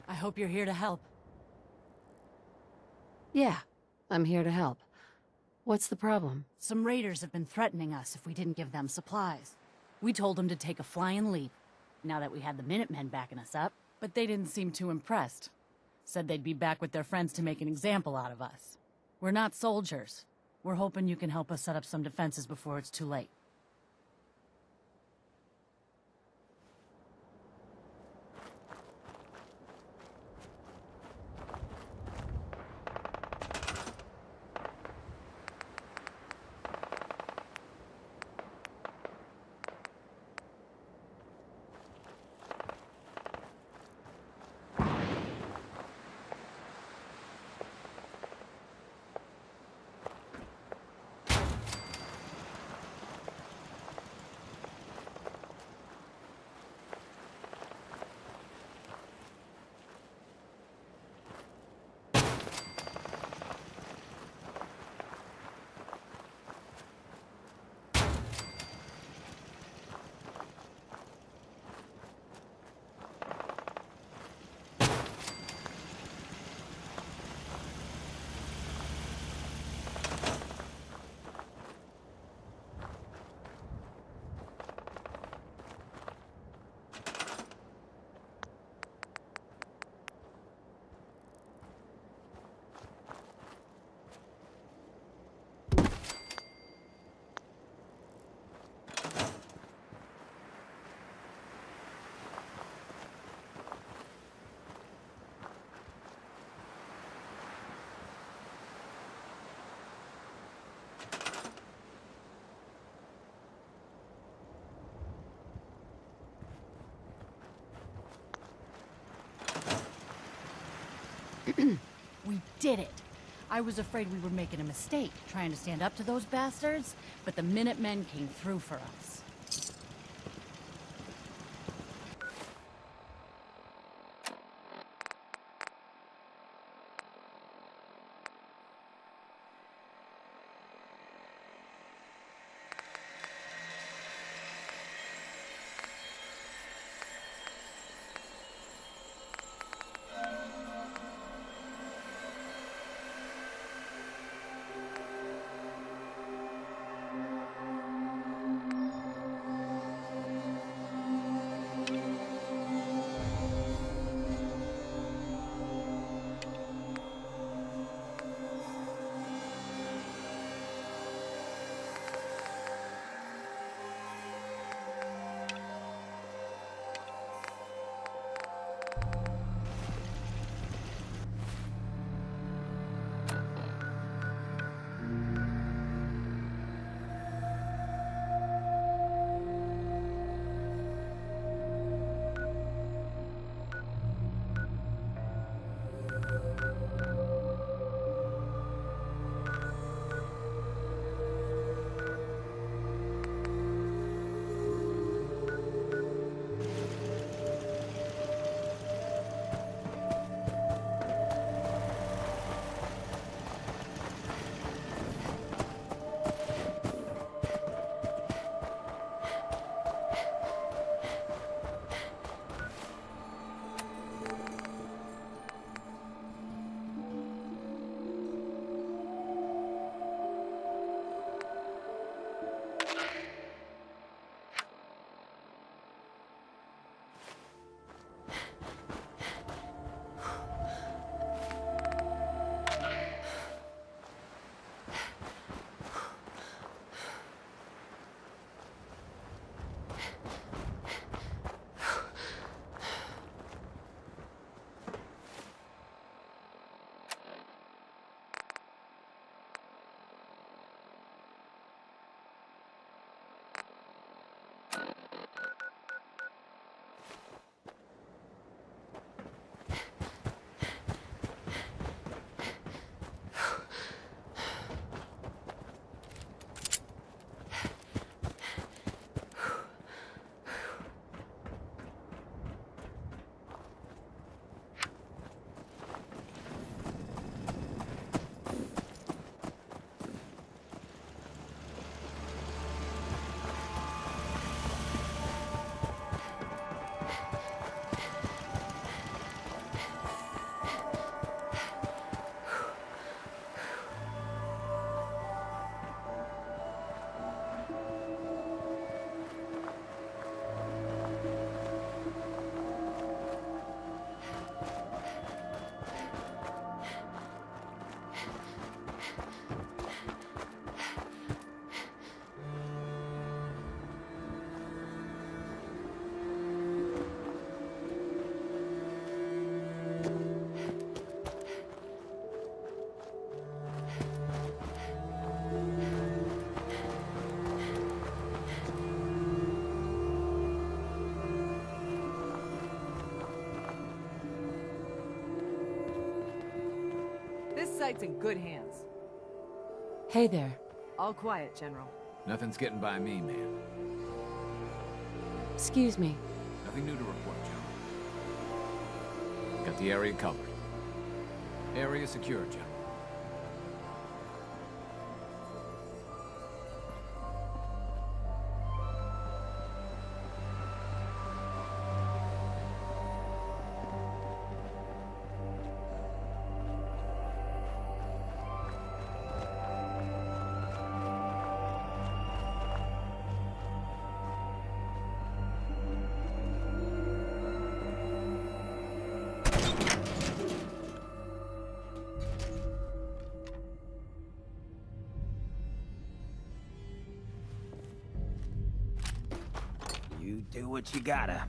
I hope you're here to help. Yeah, I'm here to help. What's the problem? Some raiders have been threatening us if we didn't give them supplies. We told them to take a flying leap, now that we had the Minutemen backing us up, but they didn't seem too impressed. Said they'd be back with their friends to make an example out of us. We're not soldiers. We're hoping you can help us set up some defenses before it's too late. We did it! I was afraid we were making a mistake, trying to stand up to those bastards, but the Minutemen came through for us. site's in good hands. Hey there. All quiet, General. Nothing's getting by me, man. Excuse me. Nothing new to report, General. Got the area covered. Area secure, General. You do what you gotta.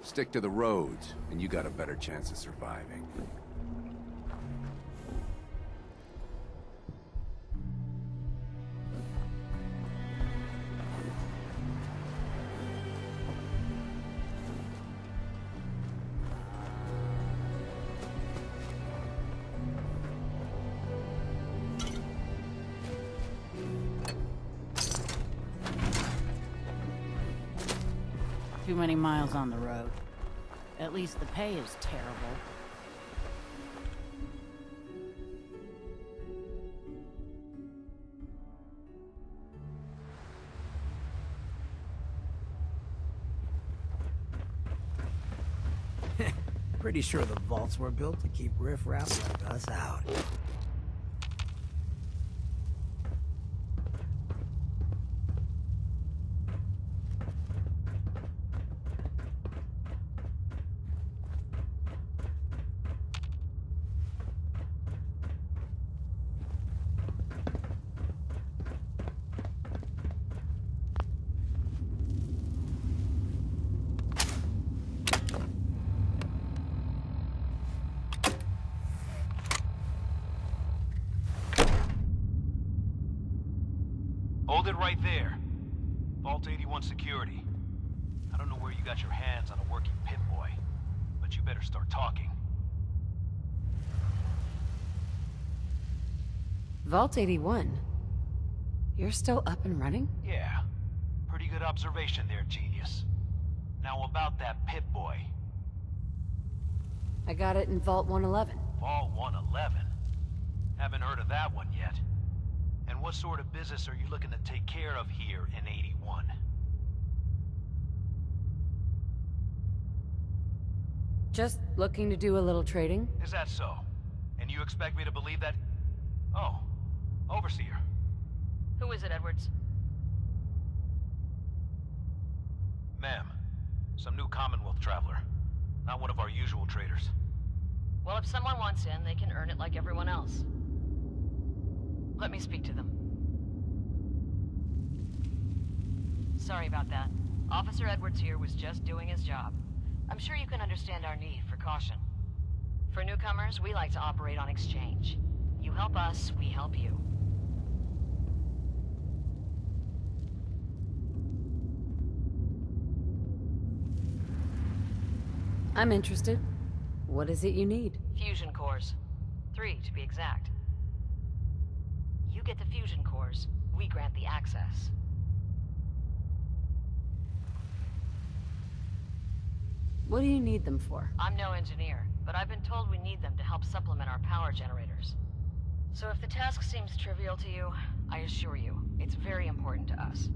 Stick to the roads, and you got a better chance of surviving. Too many miles on the road. At least the pay is terrible. Pretty sure the vaults were built to keep riffraff like us out. Hold it right there. Vault 81 security. I don't know where you got your hands on a working Pip-Boy, but you better start talking. Vault 81? You're still up and running? Yeah. Pretty good observation there, genius. Now about that Pip-Boy. I got it in Vault 111. Vault 111? Haven't heard of that one yet. And what sort of business are you looking to take care of here in 81? Just looking to do a little trading? Is that so? And you expect me to believe that? Oh, Overseer. Who is it, Edwards? Ma'am, some new Commonwealth traveler. Not one of our usual traders. Well, if someone wants in, they can earn it like everyone else. Let me speak to them. Sorry about that. Officer Edwards here was just doing his job. I'm sure you can understand our need for caution. For newcomers, we like to operate on exchange. You help us, we help you. I'm interested. What is it you need? Fusion cores. 3, to be exact. You get the fusion cores, we grant the access. What do you need them for? I'm no engineer, but I've been told we need them to help supplement our power generators. So if the task seems trivial to you, I assure you, it's very important to us.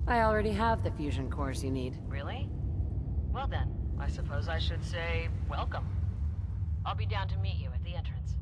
I already have the fusion cores you need. Really? Well then, I suppose I should say, welcome. I'll be down to meet you at the entrance.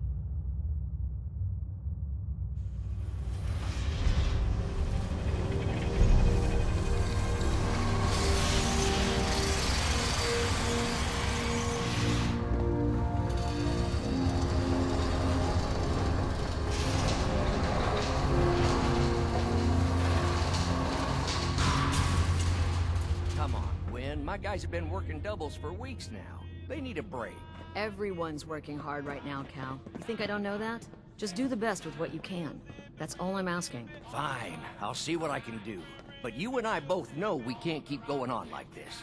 Come on, Gwen. My guys have been working doubles for weeks now. They need a break. Everyone's working hard right now, Cal. You think I don't know that? Just do the best with what you can. That's all I'm asking. Fine, I'll see what I can do. But you and I both know we can't keep going on like this.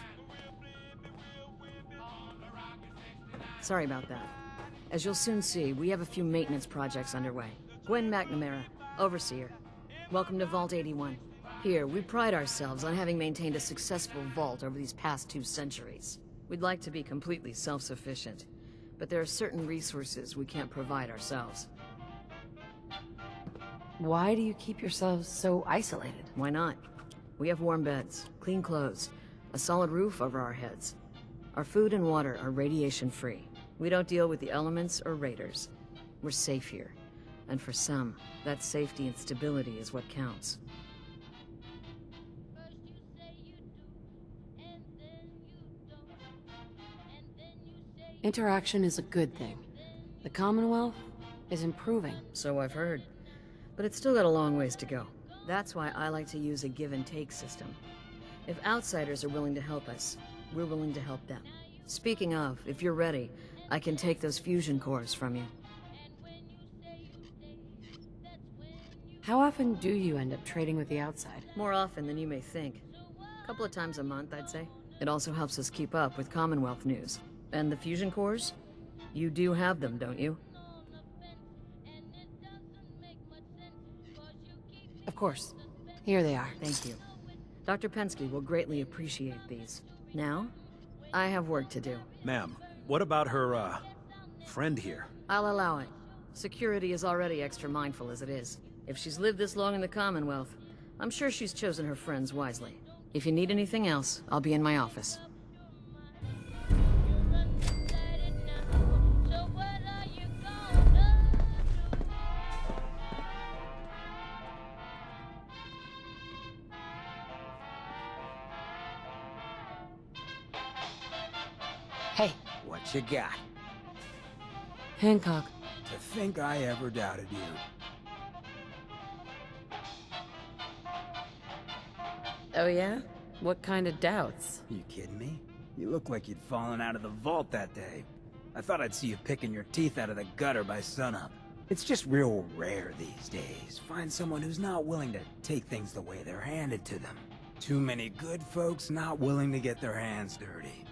Sorry about that. As you'll soon see, we have a few maintenance projects underway. Gwen McNamara, Overseer. Welcome to Vault 81. Here, we pride ourselves on having maintained a successful vault over these past 2 centuries. We'd like to be completely self-sufficient, but there are certain resources we can't provide ourselves. Why do you keep yourselves so isolated? Why not? We have warm beds, clean clothes, a solid roof over our heads. Our food and water are radiation-free. We don't deal with the elements or raiders. We're safe here. And for some, that safety and stability is what counts. Interaction is a good thing. The Commonwealth is improving. So I've heard. But it's still got a long ways to go. That's why I like to use a give-and-take system. If outsiders are willing to help us, we're willing to help them. Speaking of, if you're ready, I can take those fusion cores from you. How often do you end up trading with the outside? More often than you may think. A couple of times a month, I'd say. It also helps us keep up with Commonwealth news. And the fusion cores? You do have them, don't you? Of course. Here they are. Thank you. Dr. Pensky will greatly appreciate these. Now, I have work to do. Ma'am, what about her, friend here? I'll allow it. Security is already extra mindful as it is. If she's lived this long in the Commonwealth, I'm sure she's chosen her friends wisely. If you need anything else, I'll be in my office. Hey, What you got? Hancock. To think I ever doubted you. Oh yeah? What kind of doubts? You kidding me? You look like you'd fallen out of the vault that day. I thought I'd see you picking your teeth out of the gutter by sunup. It's just real rare these days. Find someone who's not willing to take things the way they're handed to them. Too many good folks not willing to get their hands dirty.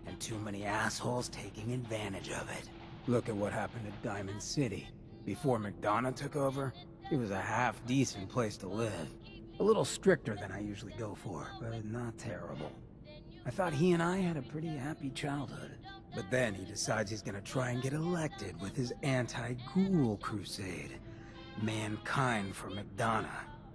And too many assholes taking advantage of it. Look at what happened at Diamond City. Before McDonough took over, it was a half-decent place to live. A little stricter than I usually go for, but not terrible. I thought he and I had a pretty happy childhood. But then he decides he's gonna try and get elected with his anti-ghoul crusade. Mankind for McDonough.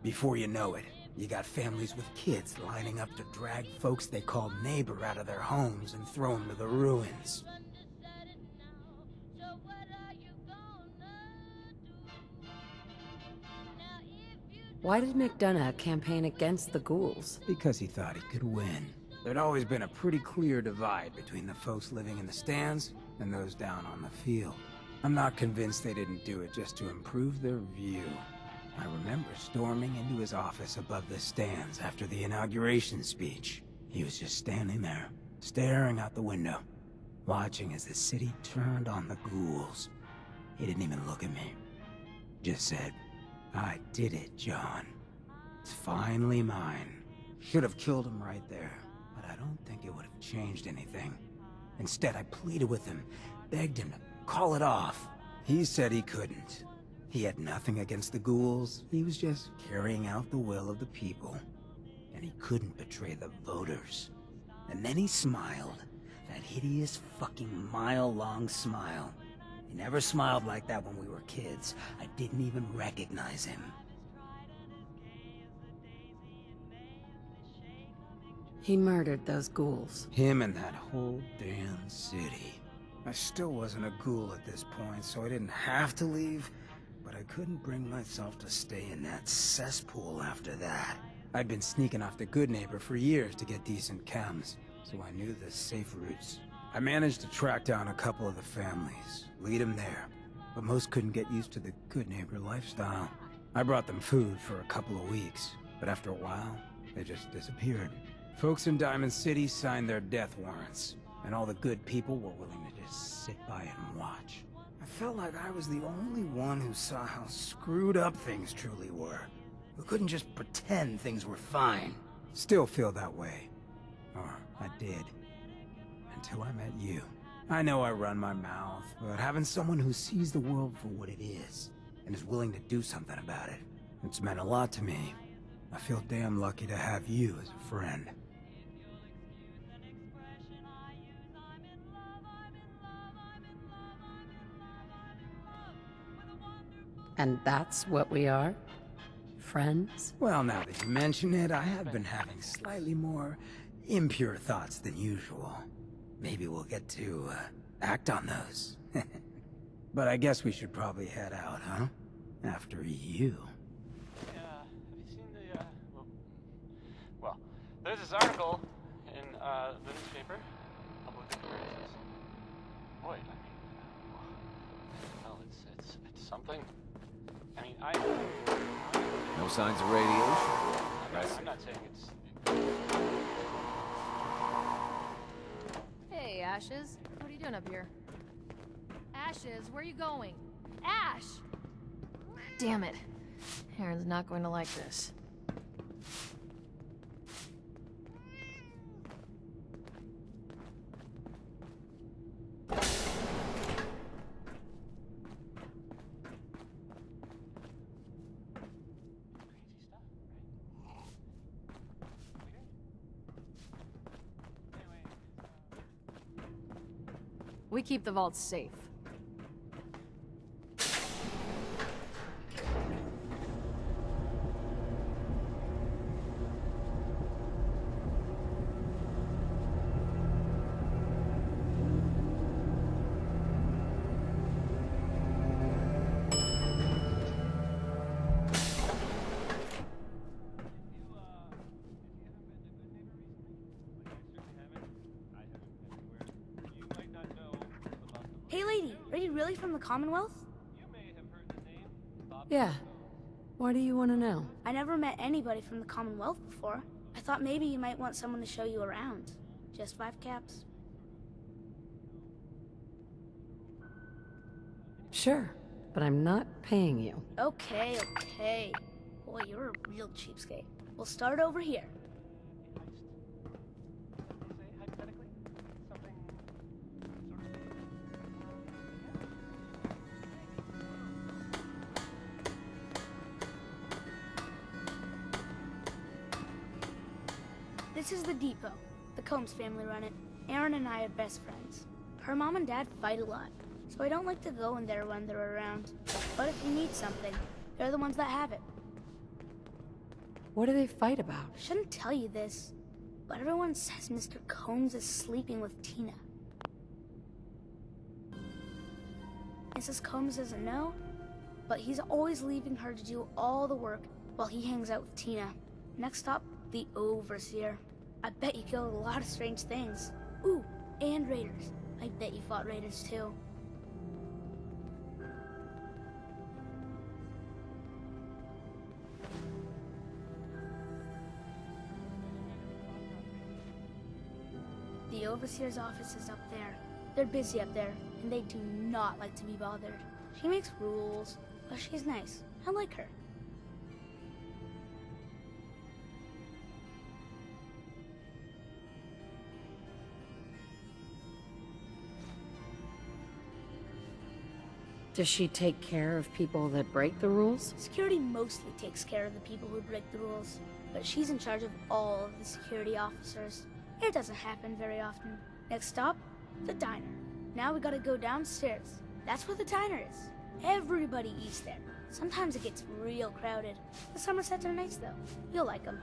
Before you know it, you got families with kids lining up to drag folks they call neighbor out of their homes and throw them to the ruins. Why did McDonough campaign against the ghouls? Because he thought he could win. There'd always been a pretty clear divide between the folks living in the stands and those down on the field. I'm not convinced they didn't do it just to improve their view. I remember storming into his office above the stands after the inauguration speech. He was just standing there, staring out the window, watching as the city turned on the ghouls. He didn't even look at me. Just said, "I did it, John. It's finally mine." Should have killed him right there, but I don't think it would have changed anything. Instead, I pleaded with him, begged him to call it off. He said he couldn't. He had nothing against the ghouls. He was just carrying out the will of the people. And he couldn't betray the voters. And then he smiled. That hideous fucking mile-long smile. He never smiled like that when we were kids. I didn't even recognize him. He murdered those ghouls. Him and that whole damn city. I still wasn't a ghoul at this point, so I didn't have to leave, but I couldn't bring myself to stay in that cesspool after that. I'd been sneaking off the Good Neighbor for years to get decent chems, so I knew the safe routes. I managed to track down a couple of the families, lead them there, but most couldn't get used to the Good Neighbor lifestyle. I brought them food for a couple of weeks, but after a while, they just disappeared. Folks in Diamond City signed their death warrants, and all the good people were willing to just sit by and watch. I felt like I was the only one who saw how screwed up things truly were. Who couldn't just pretend things were fine. Still feel that way. Or I did. Until I met you. I know I run my mouth, but having someone who sees the world for what it is, and is willing to do something about it, it's meant a lot to me. I feel damn lucky to have you as a friend. And that's what we are? Friends? Well, now that you mention it, I have been having slightly more impure thoughts than usual. Maybe we'll get to, act on those. But I guess we should probably head out, huh? After you. Have you seen the, well, there's this article in, the newspaper. Public appearances. Boy, I mean, well, it's something. I mean, No signs of radiation? I'm not saying it's... Hey, Ashes. What are you doing up here? Ashes, where are you going? Ash! Damn it. Aaron's not going to like this. We keep the vaults safe. Hey lady, are you really from the Commonwealth? Yeah. Why do you want to know? I never met anybody from the Commonwealth before. I thought maybe you might want someone to show you around. Just 5 caps. Sure, but I'm not paying you. Okay, okay. Boy, you're a real cheapskate. We'll start over here. This is the depot. The Combs family run it. Aaron and I are best friends. Her mom and dad fight a lot, so I don't like to go in there when they're around. But if you need something, they're the ones that have it. What do they fight about? I shouldn't tell you this, but everyone says Mr. Combs is sleeping with Tina. Mrs. Combs doesn't know, but he's always leaving her to do all the work while he hangs out with Tina. Next stop, the Overseer. I bet you killed a lot of strange things. Ooh, and raiders. I bet you fought raiders too. The Overseer's office is up there. They're busy up there, and they do not like to be bothered. She makes rules, but she's nice. I like her. Does she take care of people that break the rules? Security mostly takes care of the people who break the rules, but she's in charge of all of the security officers. It doesn't happen very often. Next stop, the diner. Now we gotta go downstairs. That's where the diner is. Everybody eats there. Sometimes it gets real crowded. The Somersets are nice though. You'll like them.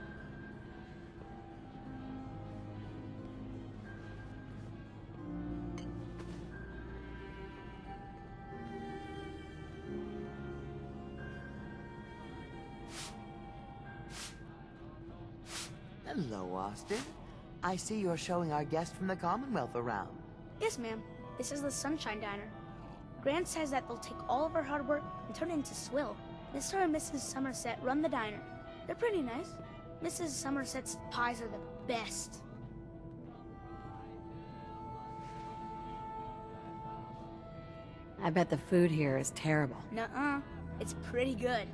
Hello, Austin. I see you're showing our guest from the Commonwealth around. Yes, ma'am. This is the Sunshine Diner. Grant says that they'll take all of our hard work and turn it into swill. Mr. and Mrs. Somerset run the diner. They're pretty nice. Mrs. Somerset's pies are the best. I bet the food here is terrible. Nuh-uh. It's pretty good.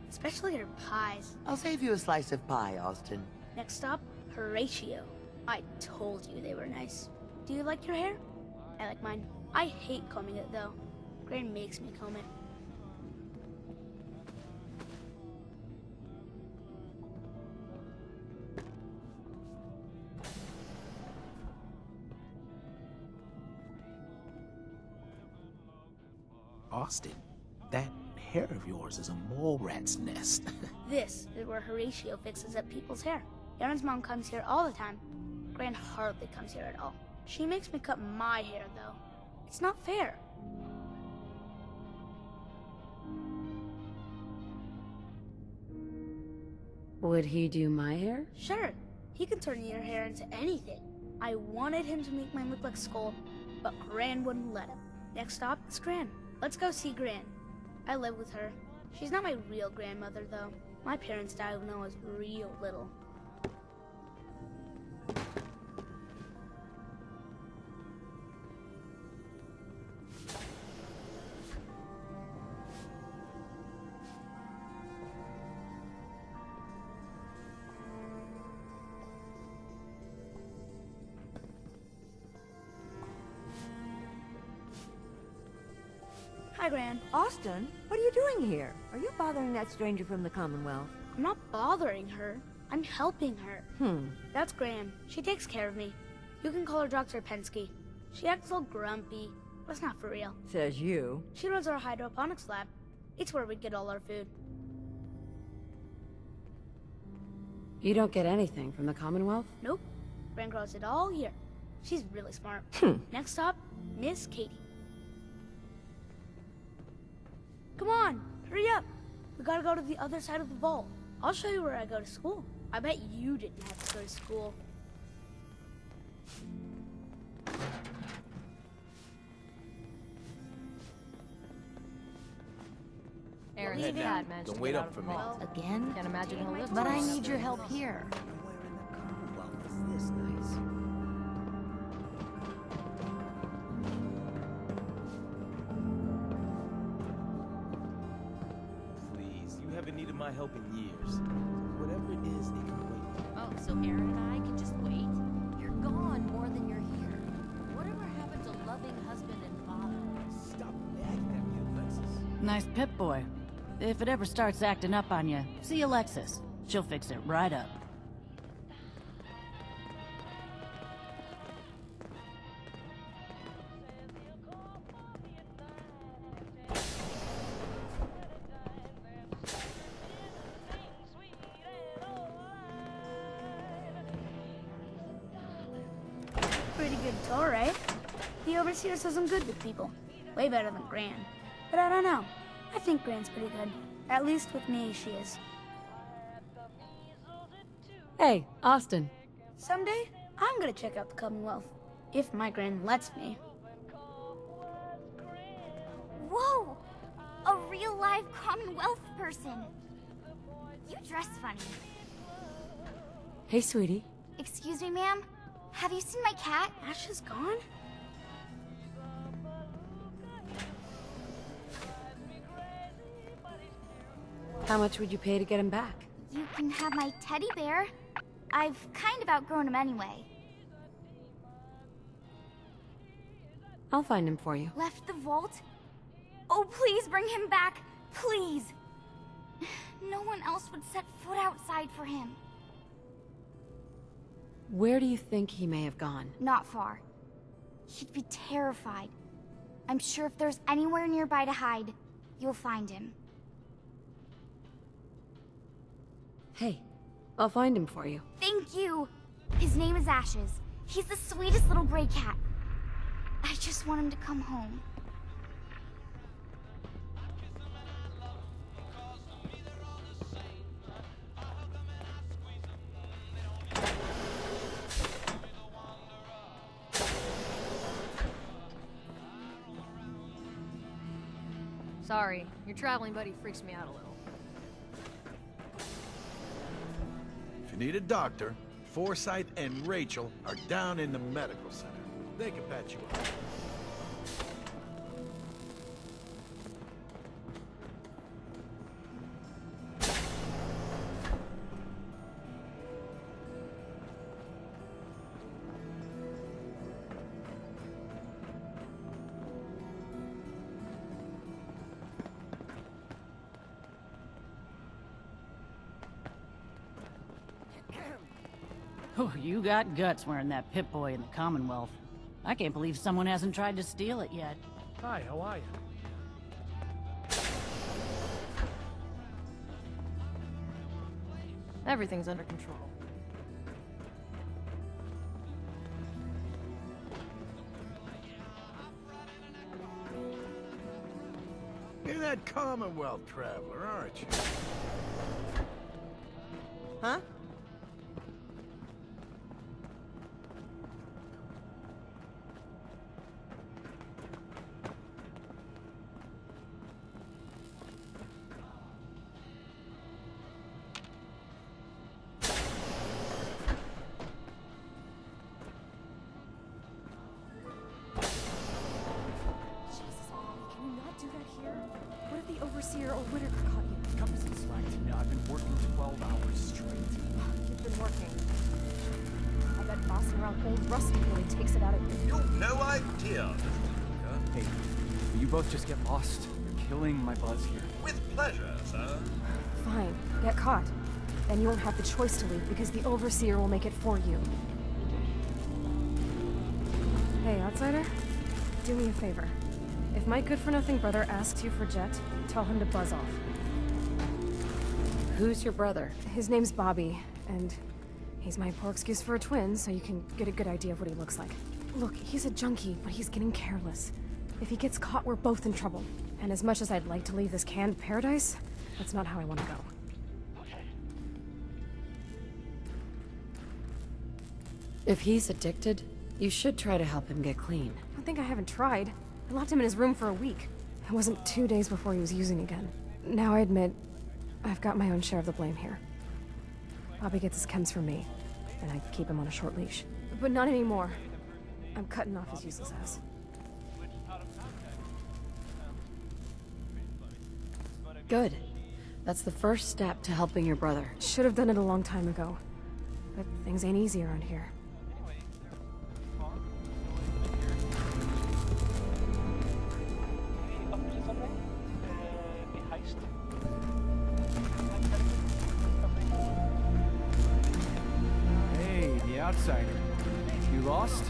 Especially her pies. I'll save you a slice of pie, Austin. Next stop, Horatio. I told you they were nice. Do you like your hair? I like mine. I hate combing it though. Gran makes me comb it. Austin, that hair of yours is a mole rat's nest. This is where Horatio fixes up people's hair. Aaron's mom comes here all the time. Gran hardly comes here at all. She makes me cut my hair, though. It's not fair. Would he do my hair? Sure. He can turn your hair into anything. I wanted him to make mine look like Skull, but Gran wouldn't let him. Next stop is Gran. Let's go see Gran. I live with her. She's not my real grandmother, though. My parents died when I was real little. Hi, Gran. Austin, what are you doing here? Are you bothering that stranger from the Commonwealth? I'm not bothering her. I'm helping her. That's Gran. She takes care of me. You can call her Dr. Pensky. She acts all grumpy, but it's not for real. Says you. She runs our hydroponics lab. It's where we get all our food. You don't get anything from the Commonwealth? Nope. Gran grows it all here. She's really smart. Next stop, Miss Katie. Come on, hurry up. We gotta go to the other side of the vault. I'll show you where I go to school. I bet you didn't have to go to school. Aaron's Head dad down. managed Don't to wait get up out of for the me. vault. Again? Can't imagine he'll live. But I long need enough your to help live. here. This nice. Please, you haven't needed my help in years. Whatever it is, it can wait. Oh, so Aaron and I can just wait? You're gone more than you're here. Whatever happened to loving husband and father? Stop nagging at me, Alexis. Nice Pip-Boy. If it ever starts acting up on you, see Alexis. She'll fix it right up. Pretty good tour, right? The overseer says I'm good with people. Way better than Gran. But I don't know. I think Gran's pretty good. At least with me, she is. Hey, Austin. Someday, I'm gonna check out the Commonwealth. If my Gran lets me. Whoa! A real live Commonwealth person. You dress funny. Hey, sweetie. Excuse me, ma'am? Have you seen my cat? Ash is gone? How much would you pay to get him back? You can have my teddy bear. I've kind of outgrown him anyway. I'll find him for you. Left the vault? Oh, please bring him back. Please. No one else would set foot outside for him. Where do you think he may have gone? Not far. He'd be terrified. I'm sure if there's anywhere nearby to hide, you'll find him. Hey, I'll find him for you. Thank you. His name is Ashes. He's the sweetest little gray cat. I just want him to come home. Sorry, your traveling buddy freaks me out a little. If you need a doctor, Forsyth and Rachel are down in the medical center. They can patch you up. Oh, you got guts wearing that Pip-Boy in the Commonwealth. I can't believe someone hasn't tried to steal it yet. Hi, how are you? Everything's under control. You're that Commonwealth traveler, aren't you? Huh? What if the Overseer or Whitaker caught you? Cut me some slack, Tina. I've been working 12 hours straight. You've been working. I bet bossing around old Rusty really takes it out of you. You've no idea. Hey, will you both just get lost? You're killing my buzz here. With pleasure, sir. Fine, get caught. Then you won't have the choice to leave because the Overseer will make it for you. Hey, outsider? Do me a favor. If my good-for-nothing brother asks you for Jet, tell him to buzz off. Who's your brother? His name's Bobby, and he's my poor excuse for a twin, so you can get a good idea of what he looks like. Look, he's a junkie, but he's getting careless. If he gets caught, we're both in trouble. And as much as I'd like to leave this canned paradise, that's not how I want to go. If he's addicted, you should try to help him get clean. I think I haven't tried. I locked him in his room for a week. It wasn't 2 days before he was using again. Now I admit, I've got my own share of the blame here. Bobby gets his chems from me, and I keep him on a short leash. But not anymore. I'm cutting off his useless ass. Good. That's the first step to helping your brother. Should have done it a long time ago. But things ain't easy around here. Hey, the outsider. You lost?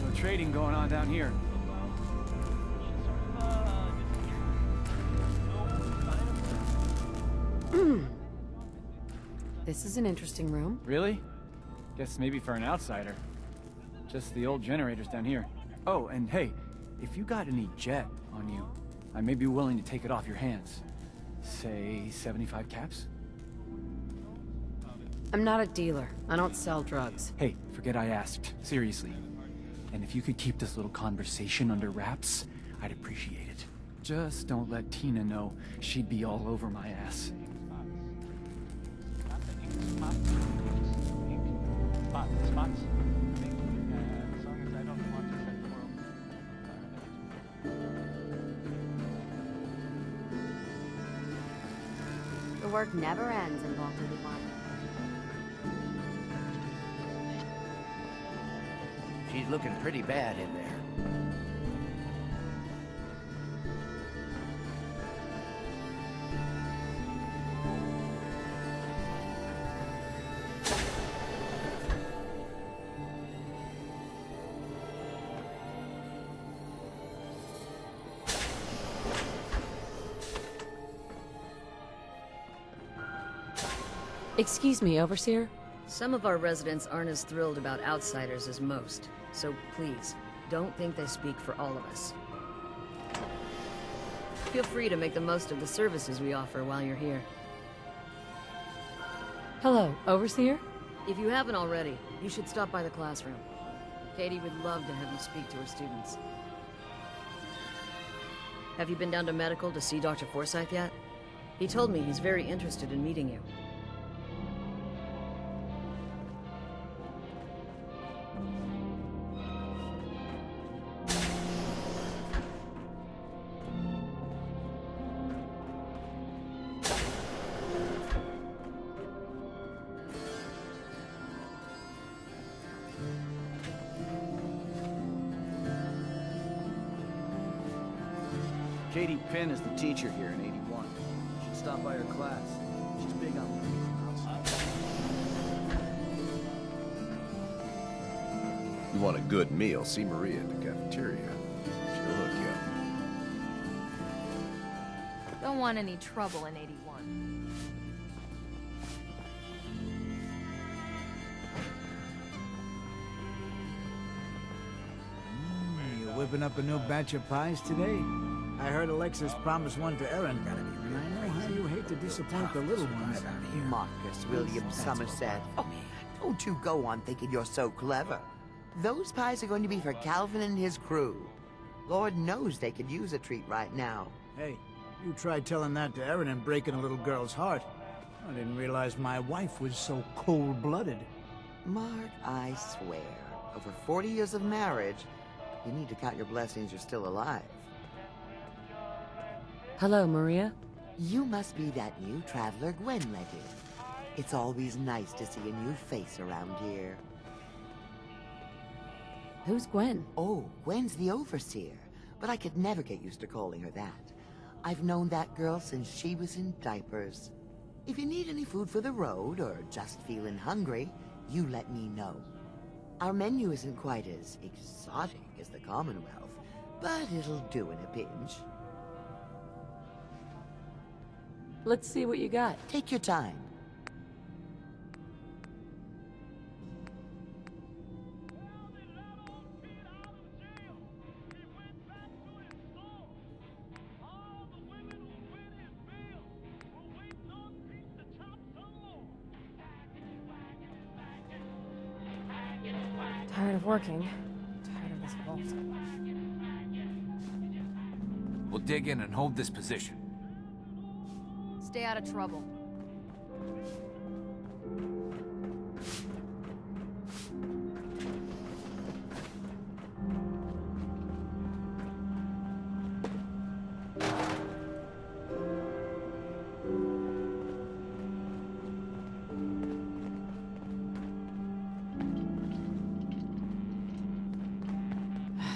No trading going on down here. This is an interesting room. Really? Guess maybe for an outsider. Just the old generators down here. Oh, and hey, if you got any jet on you, I may be willing to take it off your hands. Say 75 caps? I'm not a dealer. I don't sell drugs. Hey, forget I asked. Seriously. And if you could keep this little conversation under wraps, I'd appreciate it. Just don't let Tina know. She'd be all over my ass. Spots. As long as I don't want to set the world. The work never ends in Vault 81. She's looking pretty bad in there. Excuse me, Overseer? Some of our residents aren't as thrilled about outsiders as most, so please, don't think they speak for all of us. Feel free to make the most of the services we offer while you're here. Hello, Overseer? If you haven't already, you should stop by the classroom. Katie would love to have you speak to her students. Have you been down to medical to see Dr. Forsyth yet? He told me he's very interested in meeting you. Katie Pinn is the teacher here in 81. You should stop by her class. She's big on learning from outside. You want a good meal, see Maria at the cafeteria. She'll hook you up. Don't want any trouble in 81. You whipping up a new batch of pies today? I heard Alexis promised one to Erin. And I know how you hate to disappoint the little ones. Marcus William Somerset. Oh, don't you go on thinking you're so clever. Those pies are going to be for Calvin and his crew. Lord knows they could use a treat right now. Hey, you tried telling that to Erin and breaking a little girl's heart. I didn't realize my wife was so cold-blooded. Mark, I swear, over 40 years of marriage, you need to count your blessings you're still alive. Hello, Maria? You must be that new traveler Gwen let in. It's always nice to see a new face around here. Who's Gwen? Oh, Gwen's the overseer, but I could never get used to calling her that. I've known that girl since she was in diapers. If you need any food for the road, or just feeling hungry, you let me know. Our menu isn't quite as exotic as the Commonwealth, but it'll do in a pinch. Let's see what you got. Take your time. Tired of working. Tired of this vault. We'll dig in and hold this position. Stay out of trouble.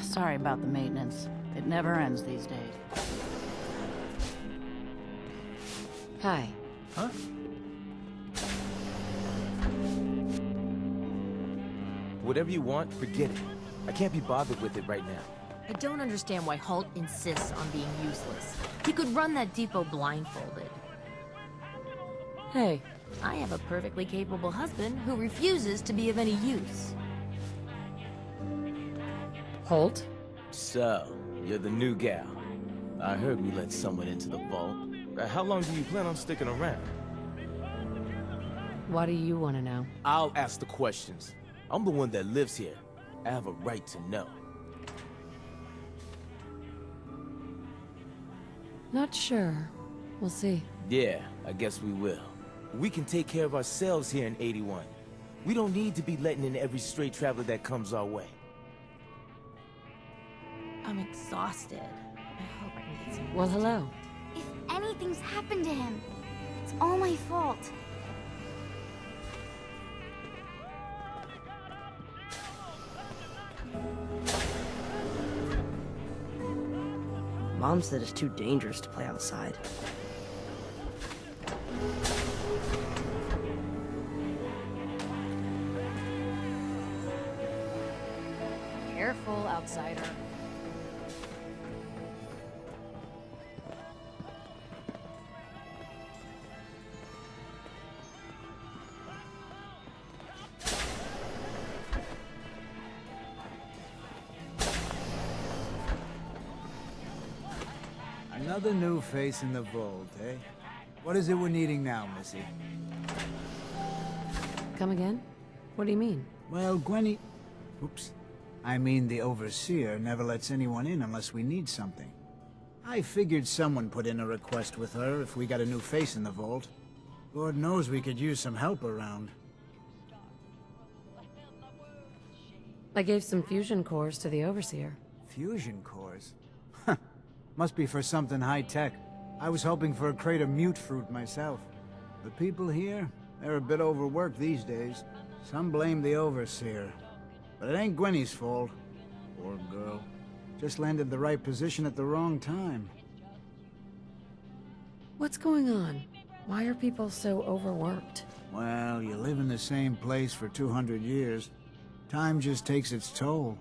Sorry about the maintenance. It never ends these days. Hi. Huh? Whatever you want, forget it. I can't be bothered with it right now. I don't understand why Holt insists on being useless. He could run that depot blindfolded. Hey. I have a perfectly capable husband who refuses to be of any use. Holt? So, you're the new gal. I heard we let someone into the vault. How long do you plan on sticking around? What do you want to know? I'll ask the questions. I'm the one that lives here. I have a right to know. Not sure. We'll see. Yeah, I guess we will. We can take care of ourselves here in 81. We don't need to be letting in every stray traveler that comes our way. I'm exhausted. I hope I can get some Well, rest. hello. If anything's happened to him, it's all my fault. Mom said it's too dangerous to play outside. Careful, outsider. Another new face in the vault, eh? What is it we're needing now, Missy? Come again? What do you mean? Well, Gwenny... Oops. I mean, the Overseer never lets anyone in unless we need something. I figured someone put in a request with her if we got a new face in the vault. Lord knows we could use some help around. I gave some fusion cores to the Overseer. Fusion cores? Huh. Must be for something high-tech. I was hoping for a crate of mute fruit myself. The people here, they're a bit overworked these days. Some blame the Overseer. But it ain't Gwenny's fault. Poor girl. Just landed the right position at the wrong time. What's going on? Why are people so overworked? Well, you live in the same place for 200 years. Time just takes its toll.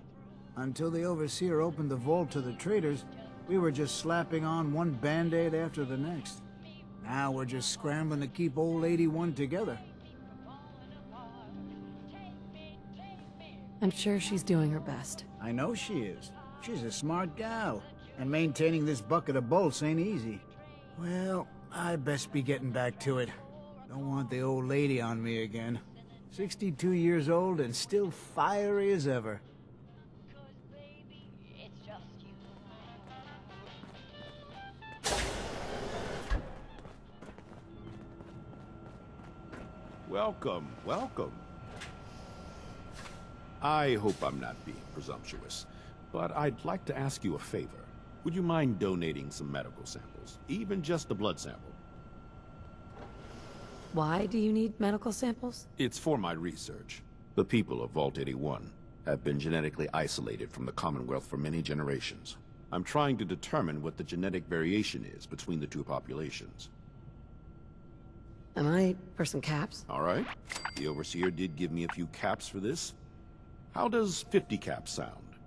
Until the Overseer opened the vault to the traders, we were just slapping on one band-aid after the next. Now we're just scrambling to keep old 81 together. I'm sure she's doing her best. I know she is. She's a smart gal. And maintaining this bucket of bolts ain't easy. Well, I best be getting back to it. Don't want the old lady on me again. 62 years old and still fiery as ever. Welcome, welcome. I hope I'm not being presumptuous, but I'd like to ask you a favor. Would you mind donating some medical samples, even just a blood sample? Why do you need medical samples? It's for my research. The people of Vault 81 have been genetically isolated from the Commonwealth for many generations. I'm trying to determine what the genetic variation is between the two populations. Am I person caps? All right. The Overseer did give me a few caps for this. How does 50 caps sound?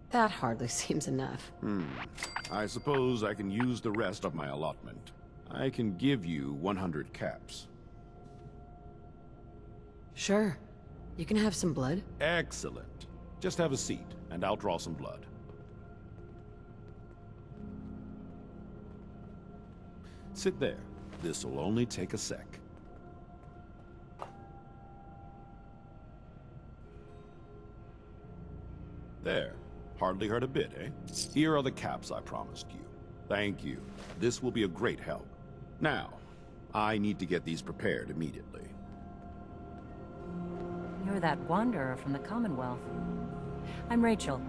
That hardly seems enough. I suppose I can use the rest of my allotment. I can give you 100 caps. Sure. You can have some blood. Excellent. Just have a seat, and I'll draw some blood. Sit there. This'll only take a sec. There. Hardly hurt a bit, eh? Here are the caps I promised you. Thank you. This will be a great help. Now, I need to get these prepared immediately. You're that wanderer from the Commonwealth. I'm Rachel.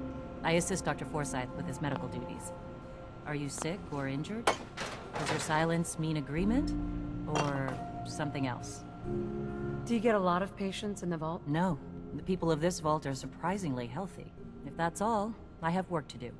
I assist Dr. Forsyth with his medical duties. Are you sick or injured? Does your silence mean agreement? Or something else? Do you get a lot of patients in the vault? No. The people of this vault are surprisingly healthy. If that's all, I have work to do.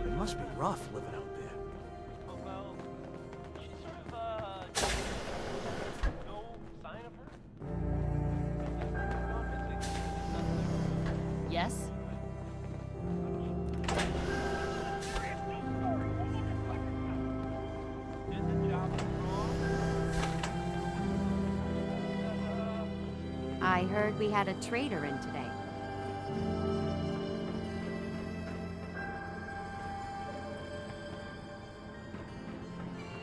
It must be rough living out there. Yes? I heard we had a trader in today.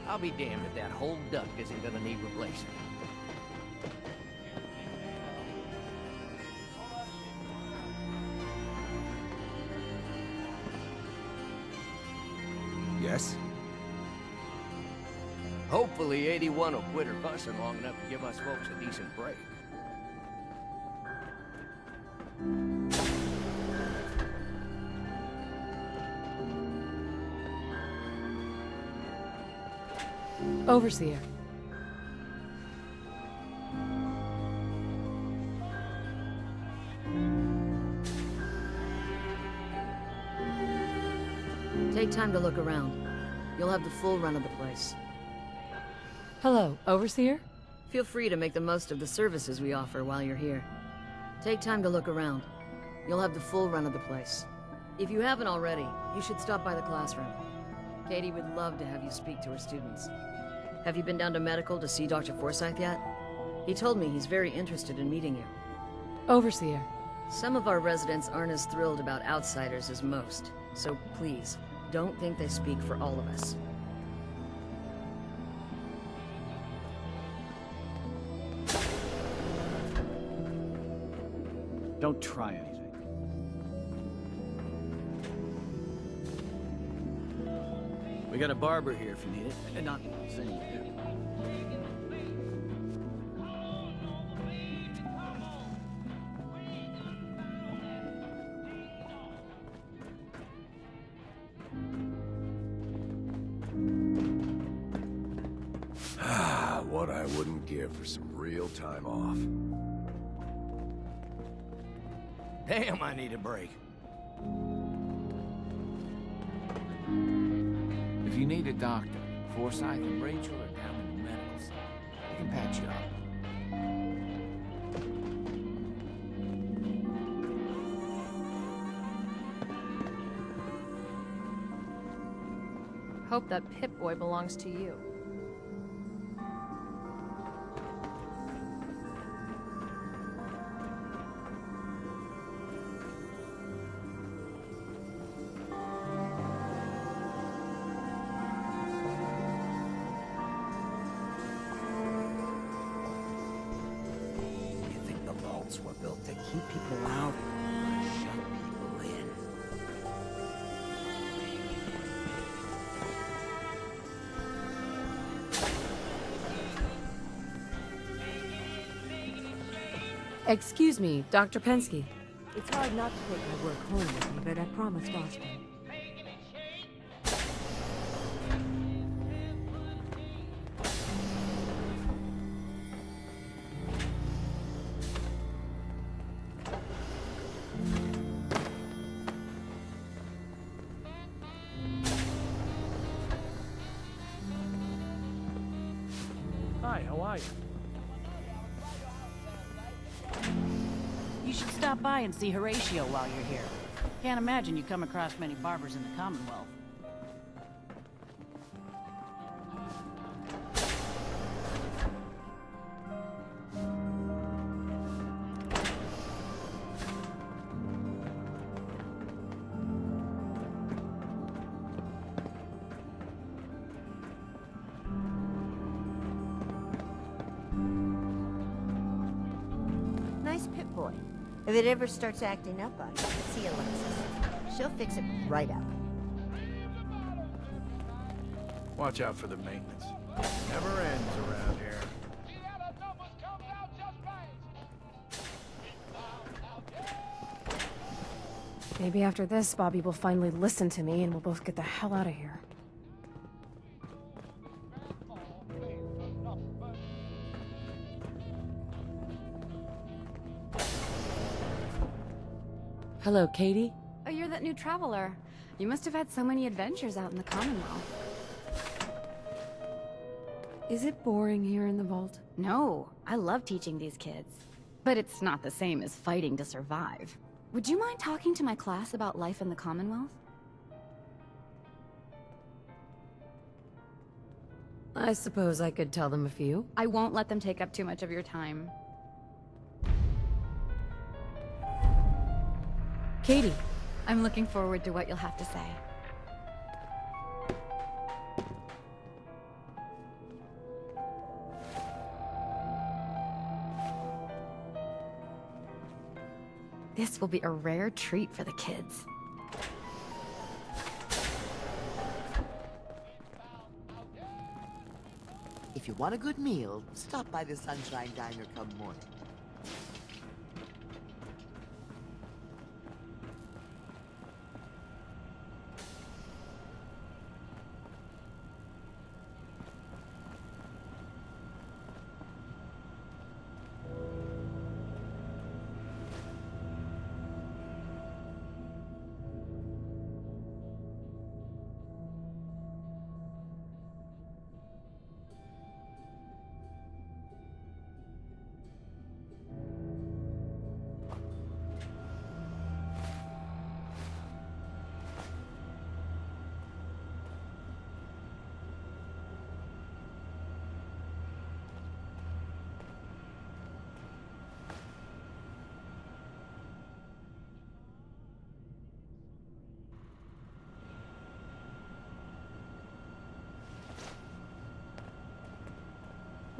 I'll be damned if that whole duct isn't gonna need replacing. Yes? Hopefully 81 will quit her fussing long enough to give us folks a decent break. Overseer. Take time to look around. You'll have the full run of the place. Hello, Overseer? Feel free to make the most of the services we offer while you're here. Take time to look around. You'll have the full run of the place. If you haven't already, you should stop by the classroom. Katie would love to have you speak to her students. Have you been down to medical to see Dr. Forsyth yet? He told me he's very interested in meeting you. Overseer. Some of our residents aren't as thrilled about outsiders as most, so please, don't think they speak for all of us. Don't try anything. We got a barber here if you need it. And not saying you do. What I wouldn't give for some real time off. Damn, I need a break. If you need a doctor, Forsyth and Rachel are down in the medical center. They can patch you up. Hope that Pip-Boy belongs to you. You think the vaults were built to keep people out or shut people in? Excuse me, Dr. Pensky. It's hard not to take my work home with me, but I promised Austin. Hi, how are you? You should stop by and see Horatio while you're here. Can't imagine you come across many barbers in the Commonwealth. Nice Pip-Boy. If it ever starts acting up on you, see Alexis. She'll fix it right up. Watch out for the maintenance. Never ends around here. Maybe after this, Bobby will finally listen to me and we'll both get the hell out of here. Hello, Katie? Oh, you're that new traveler. You must have had so many adventures out in the Commonwealth. Is it boring here in the vault? No, I love teaching these kids. But it's not the same as fighting to survive. Would you mind talking to my class about life in the Commonwealth? I suppose I could tell them a few. I won't let them take up too much of your time. Katie. I'm looking forward to what you'll have to say. This will be a rare treat for the kids. If you want a good meal, stop by the Sunshine Diner come morning.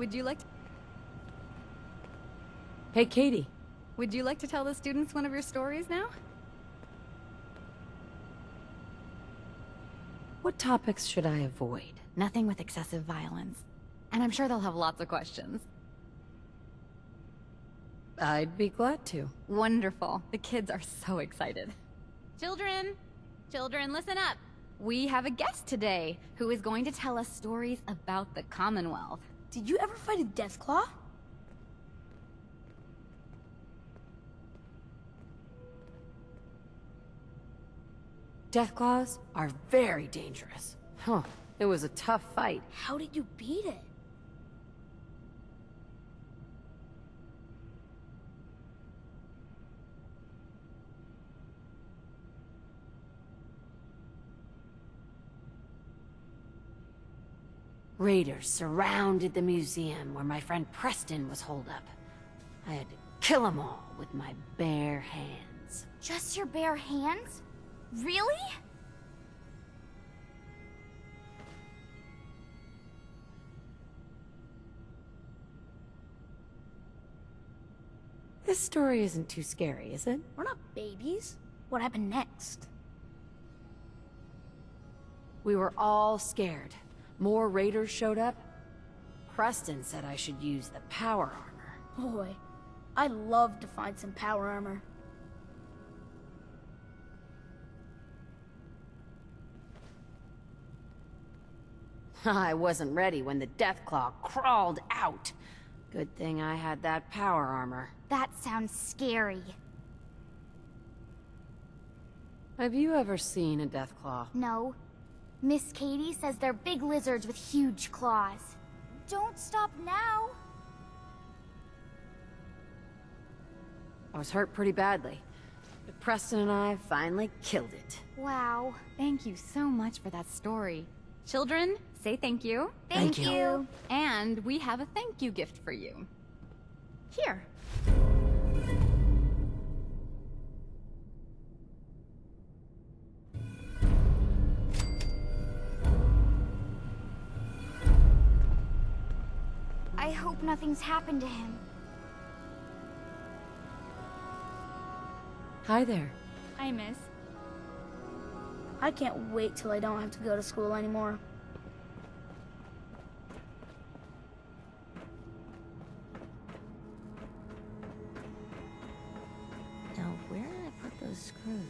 Would you like to... Hey, Katie. Would you like to tell the students one of your stories now? What topics should I avoid? Nothing with excessive violence. And I'm sure they'll have lots of questions. I'd be glad to. Wonderful. The kids are so excited. Children! Children, listen up! We have a guest today who is going to tell us stories about the Commonwealth. Did you ever fight a Deathclaw? Deathclaws are very dangerous. Huh. It was a tough fight. How did you beat it? Raiders surrounded the museum where my friend Preston was holed up. I had to kill them all with my bare hands. Just your bare hands? Really? This story isn't too scary, is it? We're not babies. What happened next? We were all scared. More raiders showed up. Preston said I should use the power armor. Boy, I'd love to find some power armor. I wasn't ready when the Deathclaw crawled out. Good thing I had that power armor. That sounds scary. Have you ever seen a Deathclaw? No. Miss Katie says they're big lizards with huge claws. Don't stop now. I was hurt pretty badly, but Preston and I finally killed it. Wow. Thank you so much for that story. Children, say thank you. Thank you. And we have a thank you gift for you. Here. I hope nothing's happened to him. Hi there. Hi, miss. I can't wait till I don't have to go to school anymore. Now, where did I put those screws?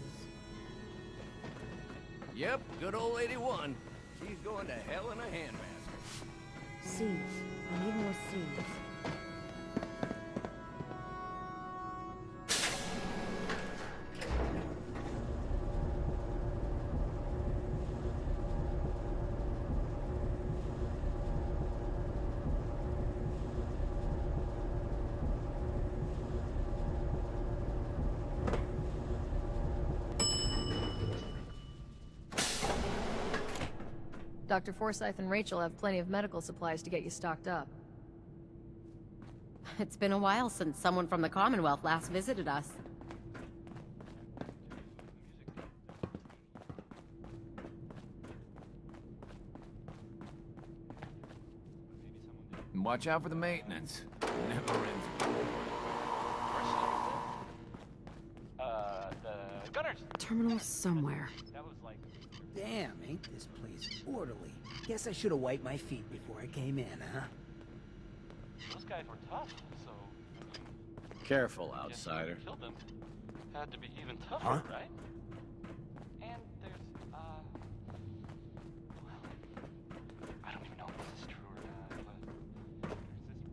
Yep, good old 81. She's going to hell in a handbasket. Seeds. I need more seeds. Dr. Forsyth and Rachel have plenty of medical supplies to get you stocked up. It's been a while since someone from the Commonwealth last visited us. And watch out for the maintenance. Never ends. The gunners. Terminal somewhere. That was like... Damn, ain't this place orderly. Guess I should have wiped my feet before I came in, huh? Those guys were tough, so... Careful, outsider. Killed them. Had to be even tougher, Huh? right? And there's, well... I don't even know if this is true or not, but... There's this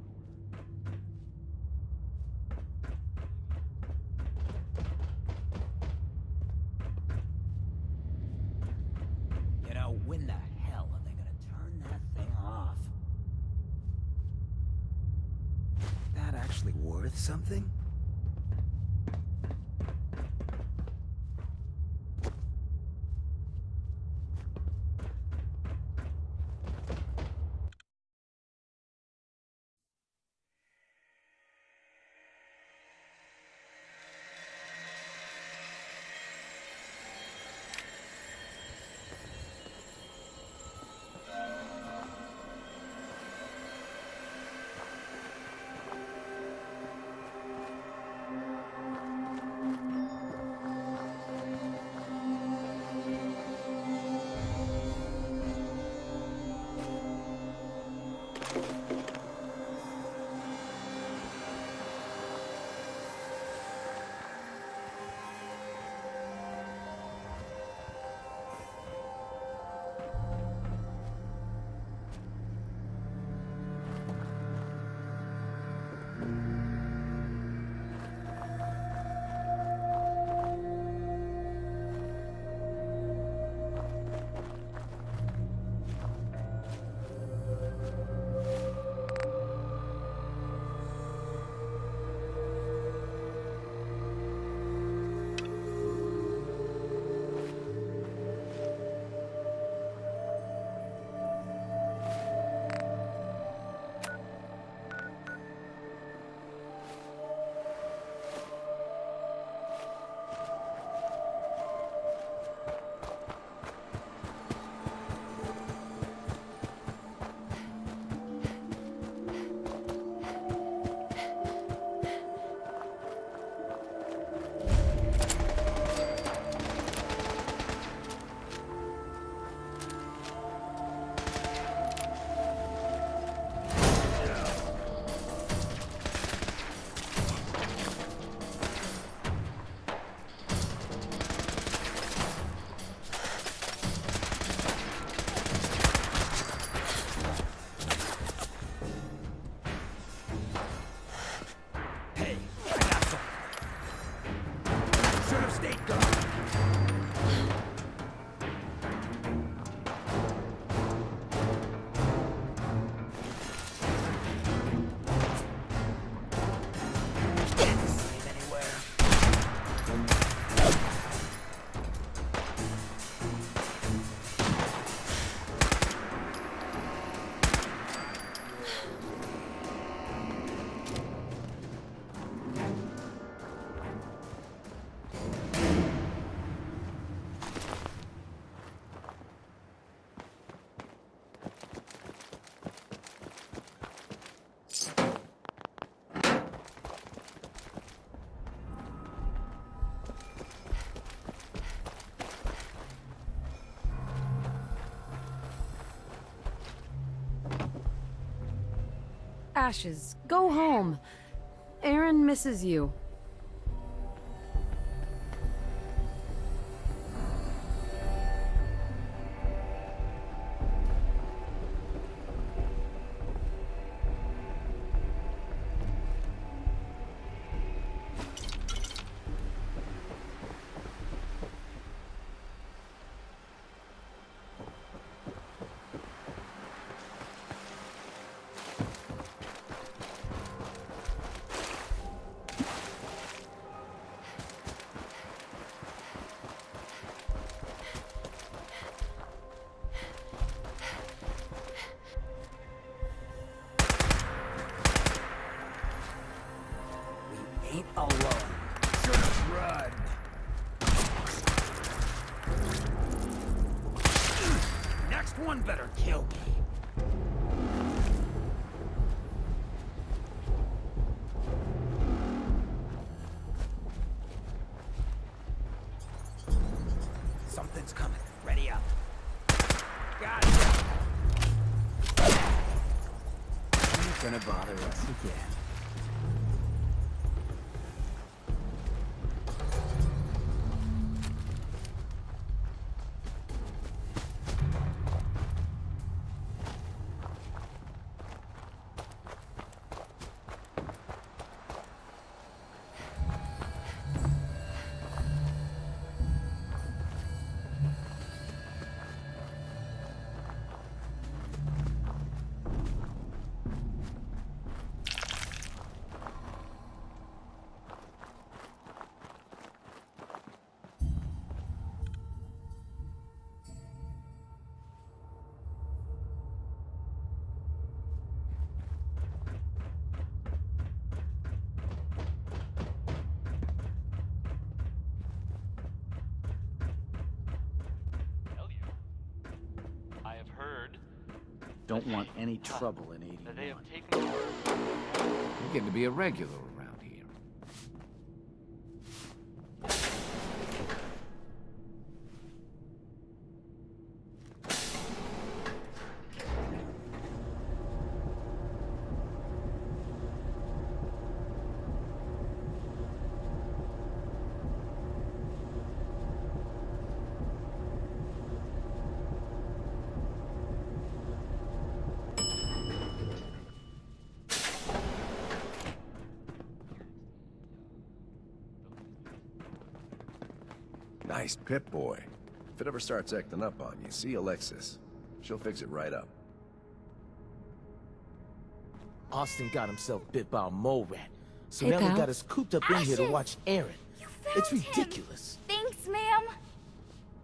rumor. You know, when the hell are they gonna turn that thing off? That actually worth something? should have stayed gone. Ashes, go home. Aaron misses you. Ain't alone. Should've run. Next one better kill me. Something's coming. Ready up. Got it. Ain't gonna bother us again. Don't want any trouble in 81. They have taken You're getting to be a regular around here. Nice Pip-Boy. If it ever starts acting up on you, see Alexis. She'll fix it right up. Austin got himself bit by a mole rat. So Hey, now pal. we got us cooped up in here to Ashes! watch Aaron. It's Found him. ridiculous. Thanks, ma'am.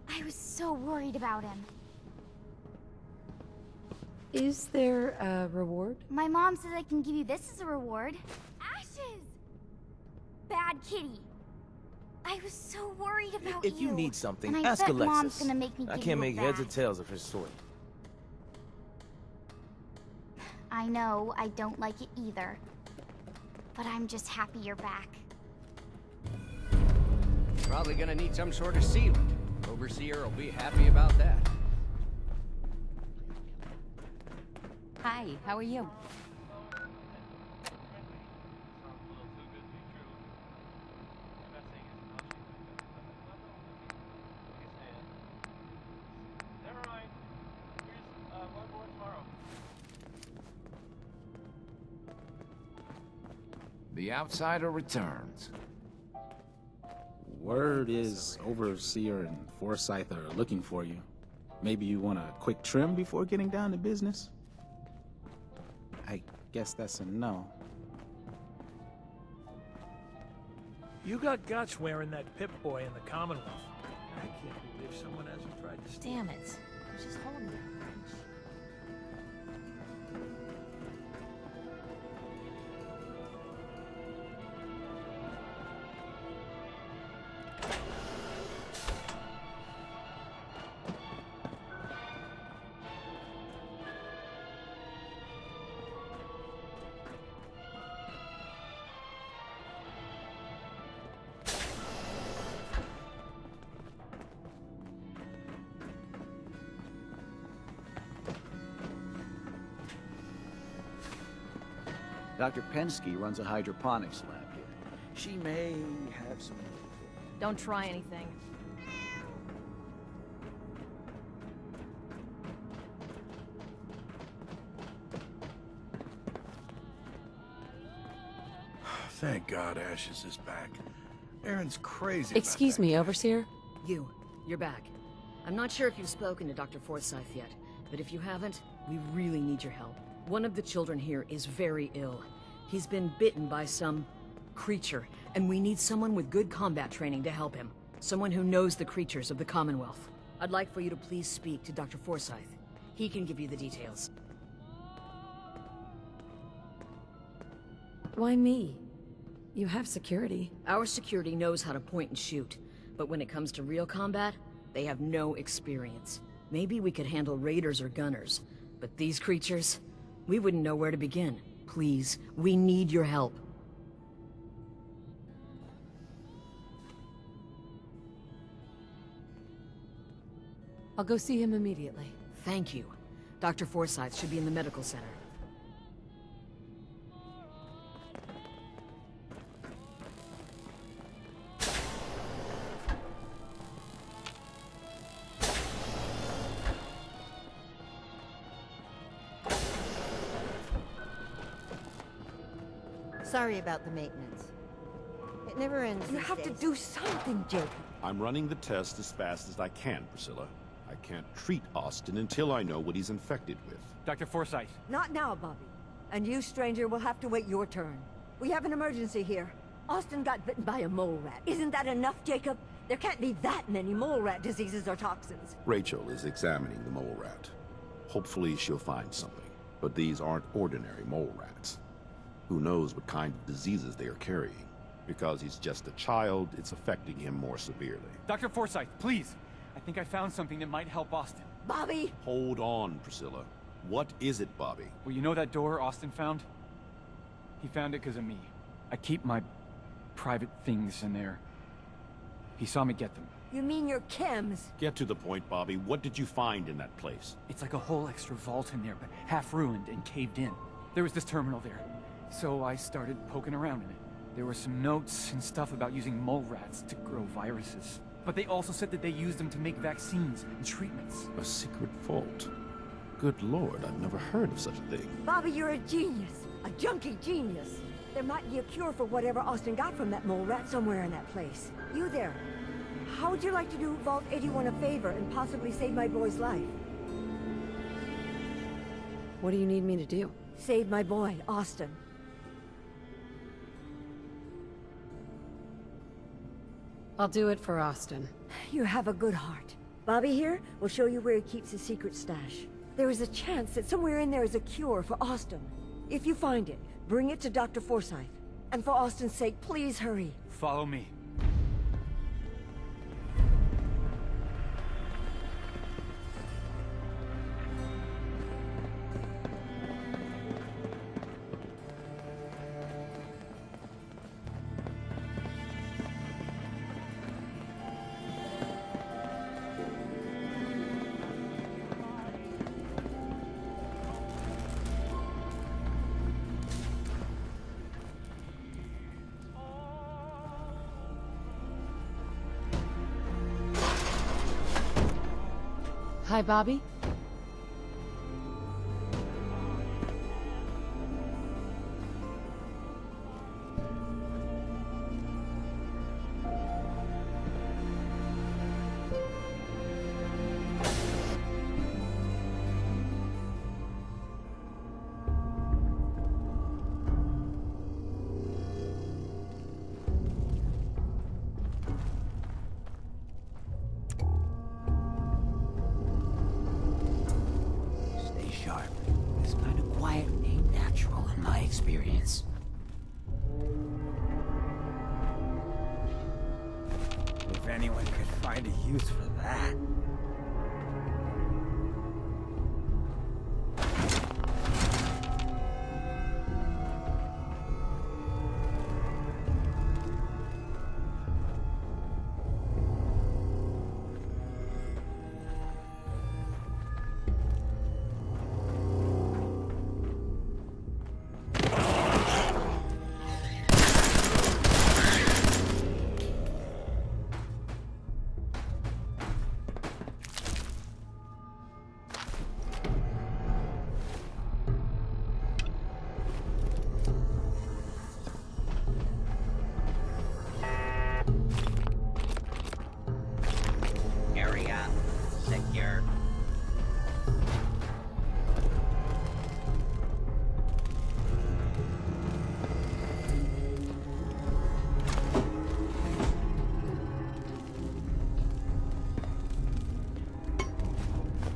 I was so worried about him. Is there a reward? My mom says I can give you this as a reward. Ashes! Bad kitty. I was so worried about If you need something, and I ask bet Alexis. Mom's gonna make me I give can't you a make heads or bag. tails of her sort. I know, I don't like it either. But I'm just happy you're back. Probably gonna need some sort of sealant. Overseer will be happy about that. Hi, how are you? The outsider returns. Word is Overseer and Forsyth are looking for you. Maybe you want a quick trim before getting down to business? I guess that's a no. You got guts wearing that Pip-Boy in the Commonwealth. I can't believe someone hasn't tried to steal. Damn it. I was just holding your wrench. Dr. Pensky runs a hydroponics lab here. She may have some... Don't try anything. Thank God Ashes is back. Aaron's crazy about Excuse that me, guy. Overseer? You're back. I'm not sure if you've spoken to Dr. Forsyth yet, but if you haven't, we really need your help. One of the children here is very ill. He's been bitten by some creature, and we need someone with good combat training to help him. Someone who knows the creatures of the Commonwealth. I'd like for you to please speak to Dr. Forsyth. He can give you the details. Why me? You have security. Our security knows how to point and shoot, but when it comes to real combat, they have no experience. Maybe we could handle raiders or gunners, but these creatures, we wouldn't know where to begin. Please, we need your help. I'll go see him immediately. Thank you. Dr. Forsyth should be in the medical center. Sorry about the maintenance. It never ends. You have to do something, Jacob. I'm running the test as fast as I can, Priscilla. I can't treat Austin until I know what he's infected with. Dr. Forsyth. Not now, Bobby. And you, stranger, will have to wait your turn. We have an emergency here. Austin got bitten by a mole rat. Isn't that enough, Jacob? There can't be that many mole rat diseases or toxins. Rachel is examining the mole rat. Hopefully she'll find something. But these aren't ordinary mole rats. Who knows what kind of diseases they are carrying? Because he's just a child, it's affecting him more severely. Dr. Forsyth, please. I think I found something that might help Austin. Bobby! Hold on, Priscilla. What is it, Bobby? Well, you know that door Austin found? He found it because of me. I keep my private things in there. He saw me get them. You mean your chems? Get to the point, Bobby. What did you find in that place? It's like a whole extra vault in there, but half ruined and caved in. There was this terminal there, so I started poking around in it. There were some notes and stuff about using mole rats to grow viruses. But they also said that they used them to make vaccines and treatments. A secret vault? Good Lord, I've never heard of such a thing. Bobby, you're a genius. A junkie genius. There might be a cure for whatever Austin got from that mole rat somewhere in that place. You there. How would you like to do Vault 81 a favor and possibly save my boy's life? What do you need me to do? Save my boy, Austin. I'll do it for Austin. You have a good heart. Bobby here will show you where he keeps his secret stash. There is a chance that somewhere in there is a cure for Austin. If you find it, bring it to Dr. Forsyth. And for Austin's sake, please hurry. Follow me. Hi, Bobby. if anyone could find a use for that. Area secure.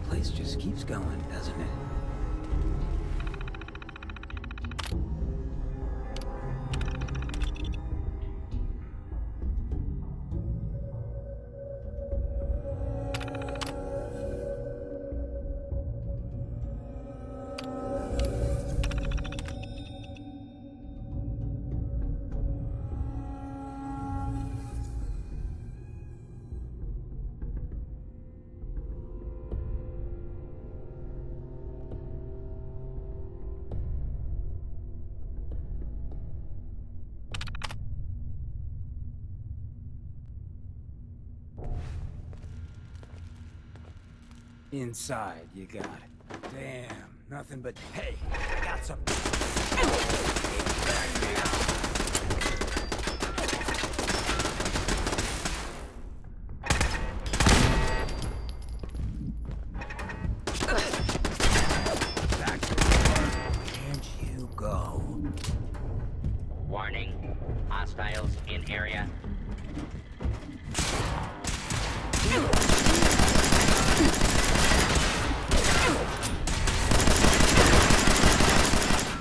Place just keeps going, doesn't it? Inside, you got it. Damn, nothing but... Hey, I got some... Back to work. Can't you go? Warning. Hostiles in area.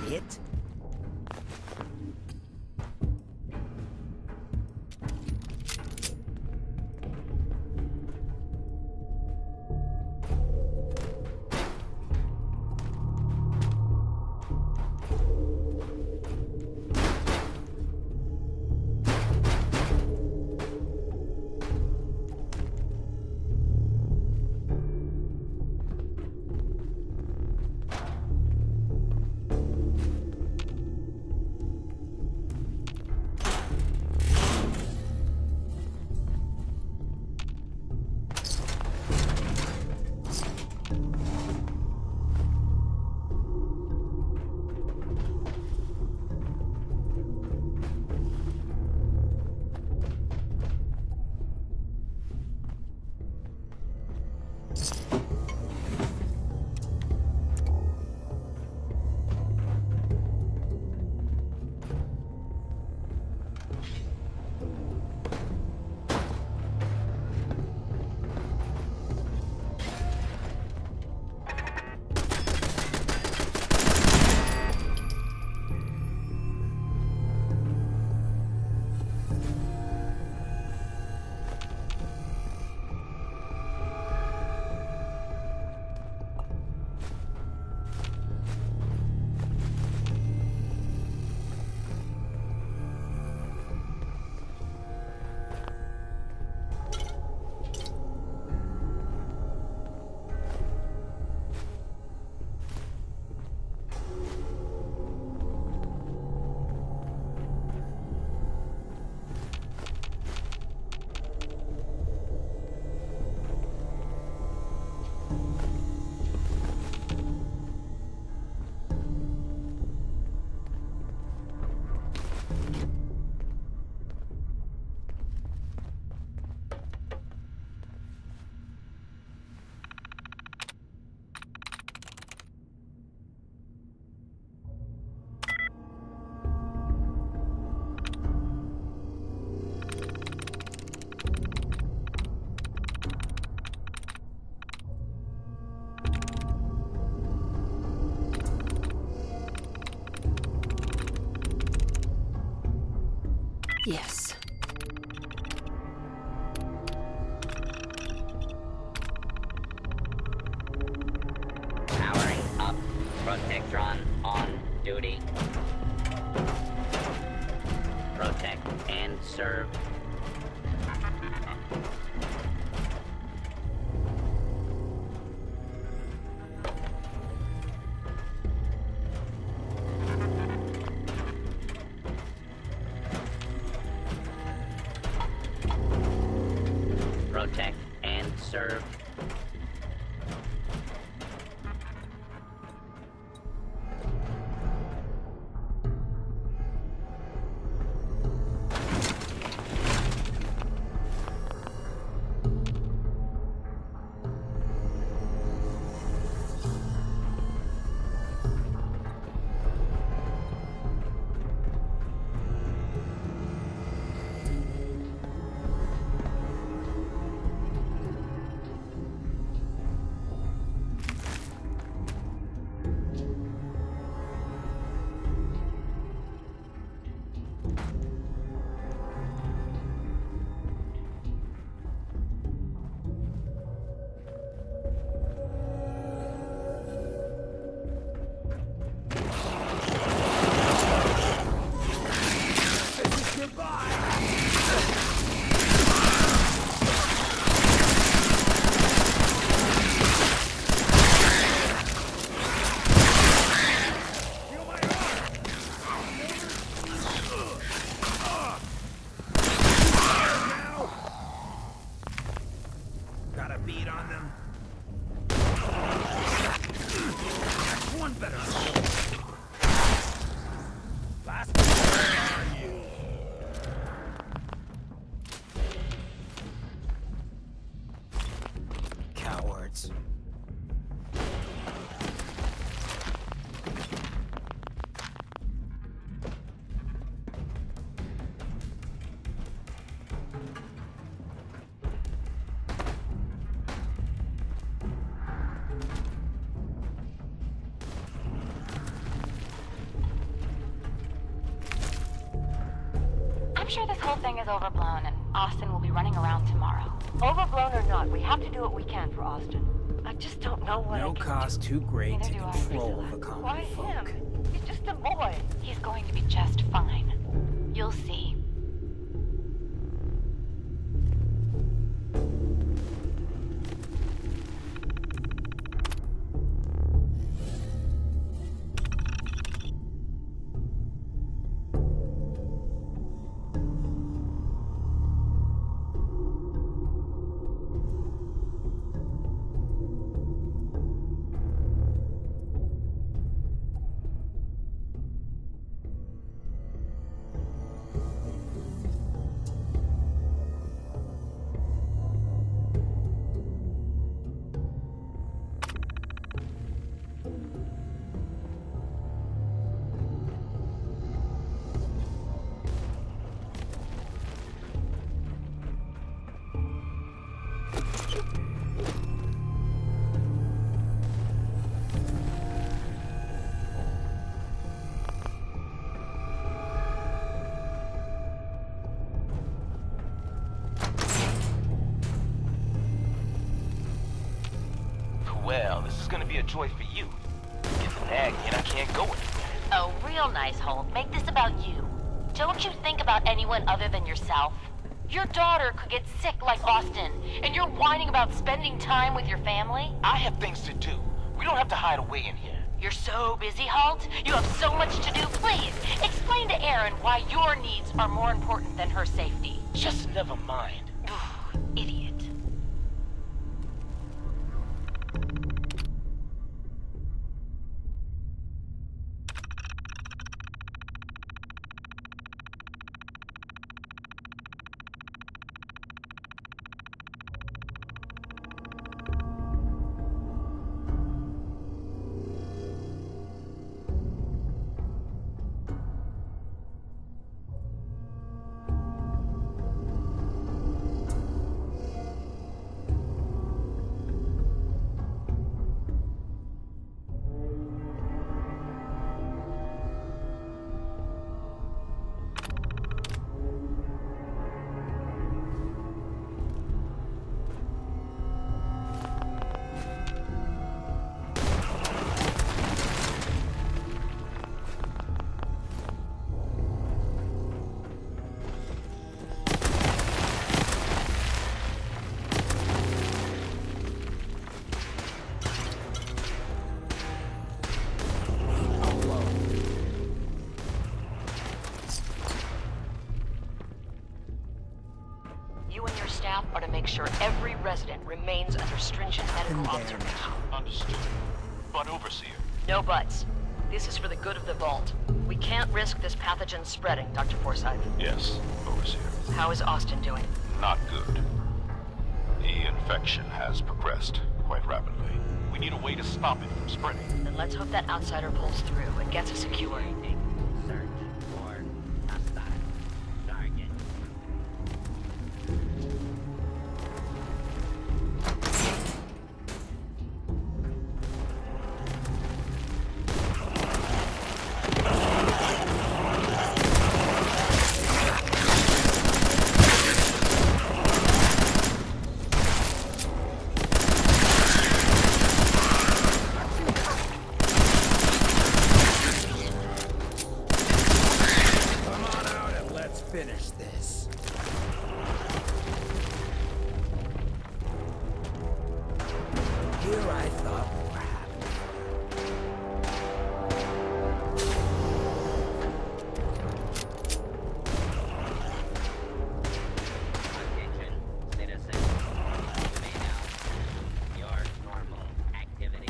Hit? Yes. Protectron on duty. Protect and serve. Protect and serve. Cowards. I'm sure this whole thing is overblown, and Austin will be running around tomorrow. Overblown or not, we have to do what we can for Austin. I just don't know what No cost too great to Neither do I, control Priscilla. the common Why folk. him? He's just a boy. He's going to be just fine. You'll see. Well, this is gonna be a joy for you. It's a nag and I can't go anywhere. Oh, real nice, Holt. Make this about you. Don't you think about anyone other than yourself? Your daughter could get sick like Austin, and you're whining about spending time with your family? I have things to do. We don't have to hide away in here. You're so busy, Holt. You have so much to do. Please, explain to Erin why your needs are more important than her safety. Just never mind. Idiot. sure every resident remains under stringent medical observation. Understood. But Overseer. No buts. This is for the good of the Vault. We can't risk this pathogen spreading, Dr. Forsyth. Yes, Overseer. How is Austin doing? Not good. The infection has progressed quite rapidly. We need a way to stop it from spreading. Then let's hope that outsider pulls through and gets us secure. Search for hostile target. Finish this. Here I thought we were Attention, citizens. You may now resume your normal activity.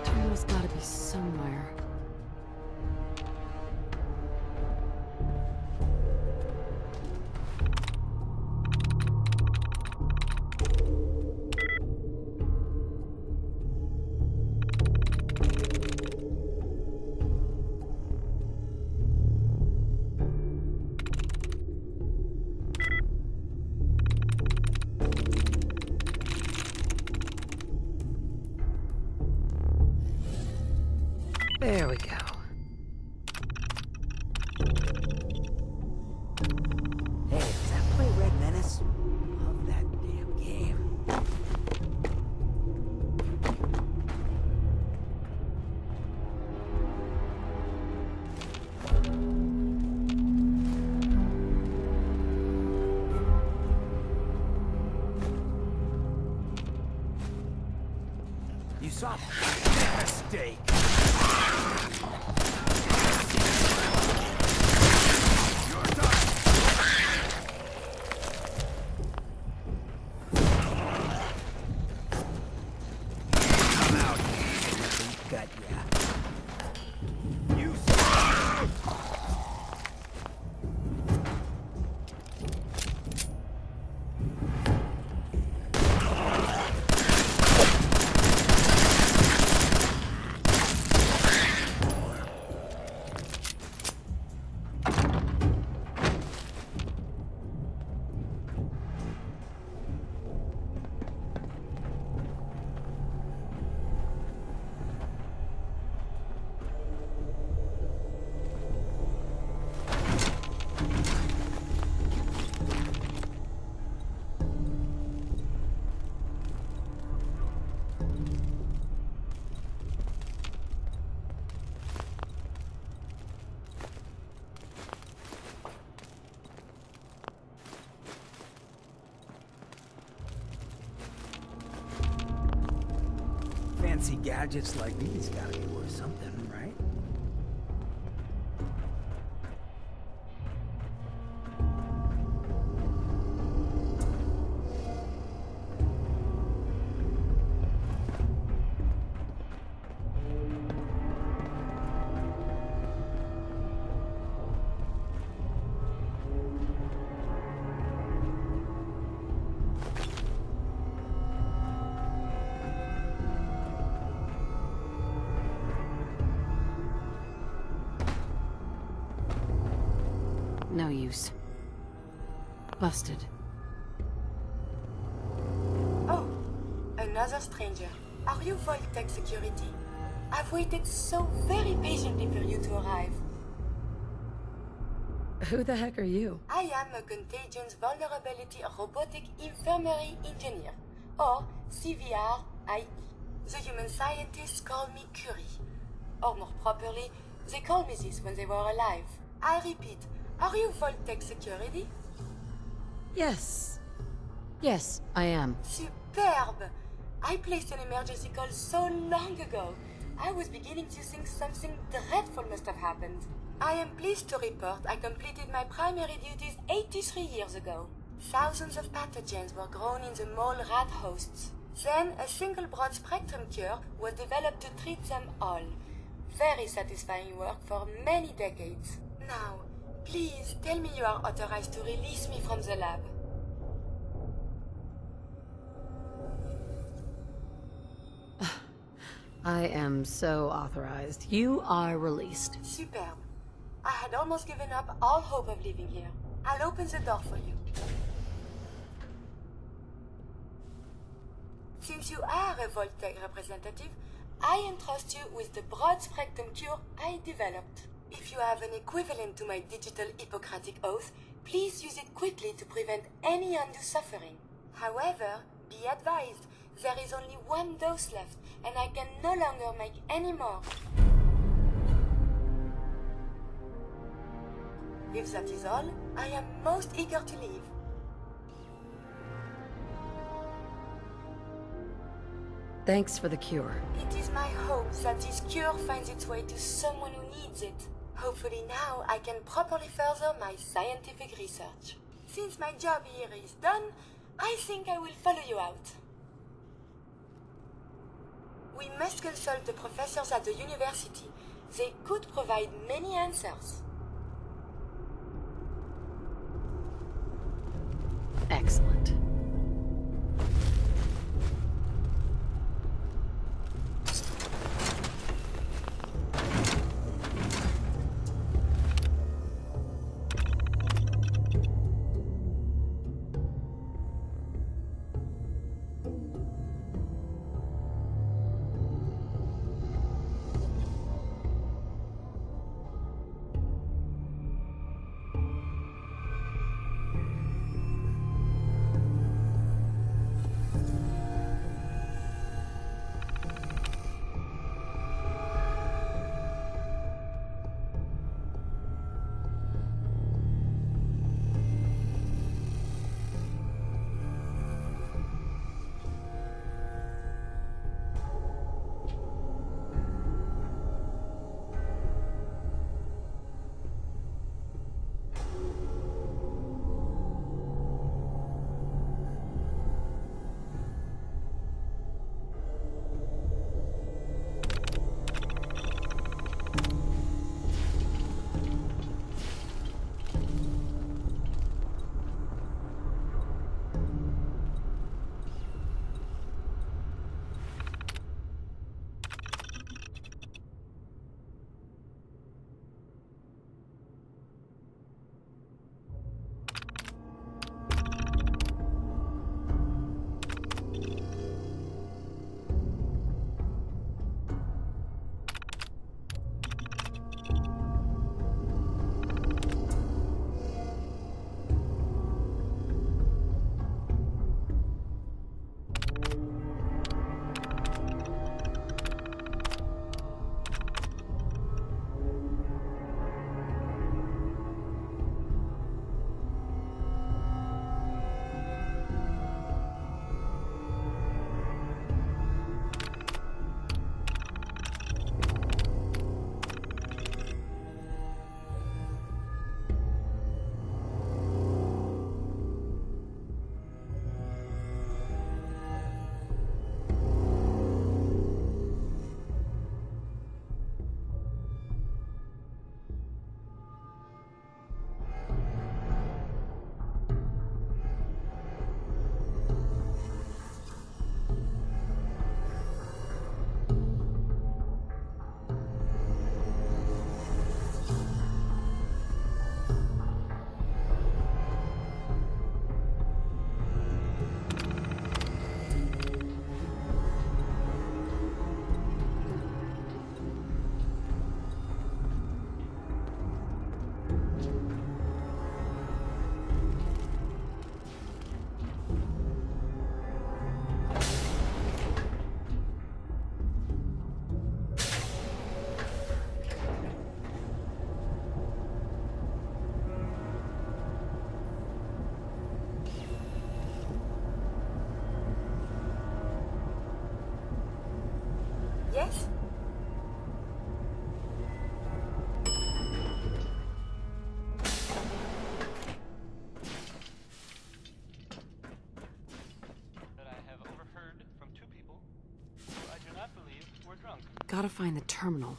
Terminal's gotta be somewhere. There we go. Hey, does that play Red Menace? Love that damn game. You saw that mistake. Got ya. You fancy gadgets like these gotta be worth something, right? No use. Busted. Oh, another stranger. Are you Vault-Tec security? I've waited so very patiently for you to arrive. Who the heck are you? I am a Contagions Vulnerability Robotic Infirmary Engineer, or CVR-IE. The human scientists call me Curie. Or more properly, they called me this when they were alive. I repeat, are you Vault-Tec security? Yes. Yes, I am. Superb! I placed an emergency call so long ago. I was beginning to think something dreadful must have happened. I am pleased to report I completed my primary duties 83 years ago. Thousands of pathogens were grown in the mole rat hosts. Then a single broad-spectrum cure was developed to treat them all. Very satisfying work for many decades. Now, please tell me you are authorized to release me from the lab. I am so authorized. You are released. Superb. I had almost given up all hope of leaving here. I'll open the door for you. Since you are a Vault-Tec representative, I entrust you with the broad-spectrum cure I developed. If you have an equivalent to my digital Hippocratic oath, please use it quickly to prevent any undue suffering. However, be advised, there is only one dose left, and I can no longer make any more. If that is all, I am most eager to leave. Thanks for the cure. It is my hope that this cure finds its way to someone who needs it. Hopefully now I can properly further my scientific research. Since my job here is done, I think I will follow you out. We must consult the professors at the university. They could provide many answers. Excellent. Gotta find the terminal.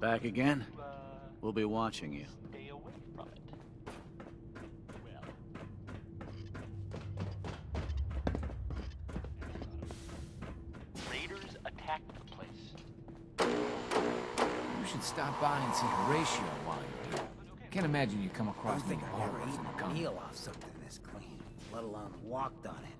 Back again? We'll be watching you. Raiders attacked the place. You should stop by and see Horatio while you're here. Can't imagine you come I across don't think any I've ever horrors in eaten the a comic. meal off something this clean, let alone walked on it.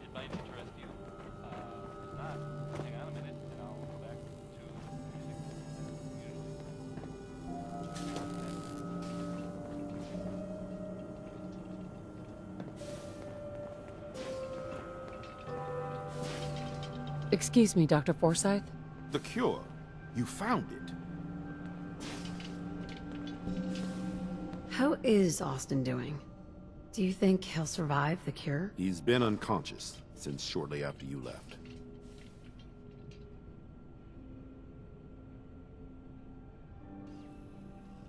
It might interest you. If not, hang on a minute and I'll go back to Excuse me, Dr. Forsyth? The cure. You found it. How is Austin doing? Do you think he'll survive the cure? He's been unconscious since shortly after you left.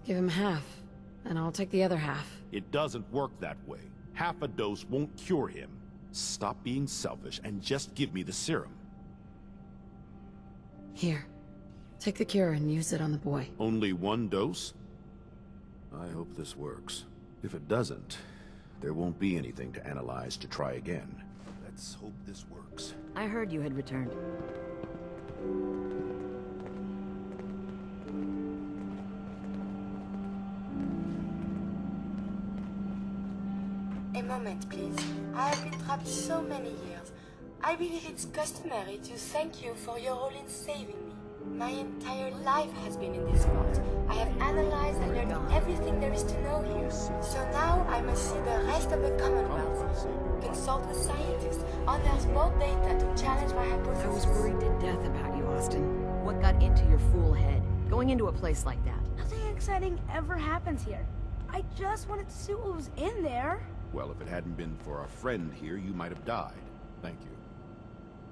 Give him half, and I'll take the other half. It doesn't work that way. Half a dose won't cure him. Stop being selfish and just give me the serum. Here. Take the cure and use it on the boy. Only one dose? I hope this works. If it doesn't, there won't be anything to analyze to try again. Let's hope this works. I heard you had returned. A moment, please. I have been trapped so many years. I believe it's customary to thank you for your role in saving me. My entire life has been in this vault. I have analyzed and learned everything there is to know here. So now I must see the rest of the Commonwealth. Consult with scientists, unearth more data to challenge my hypothesis. I was worried to death about you, Austin. What got into your fool head? Going into a place like that? Nothing exciting ever happens here. I just wanted to see what was in there. Well, if it hadn't been for our friend here, you might have died. Thank you.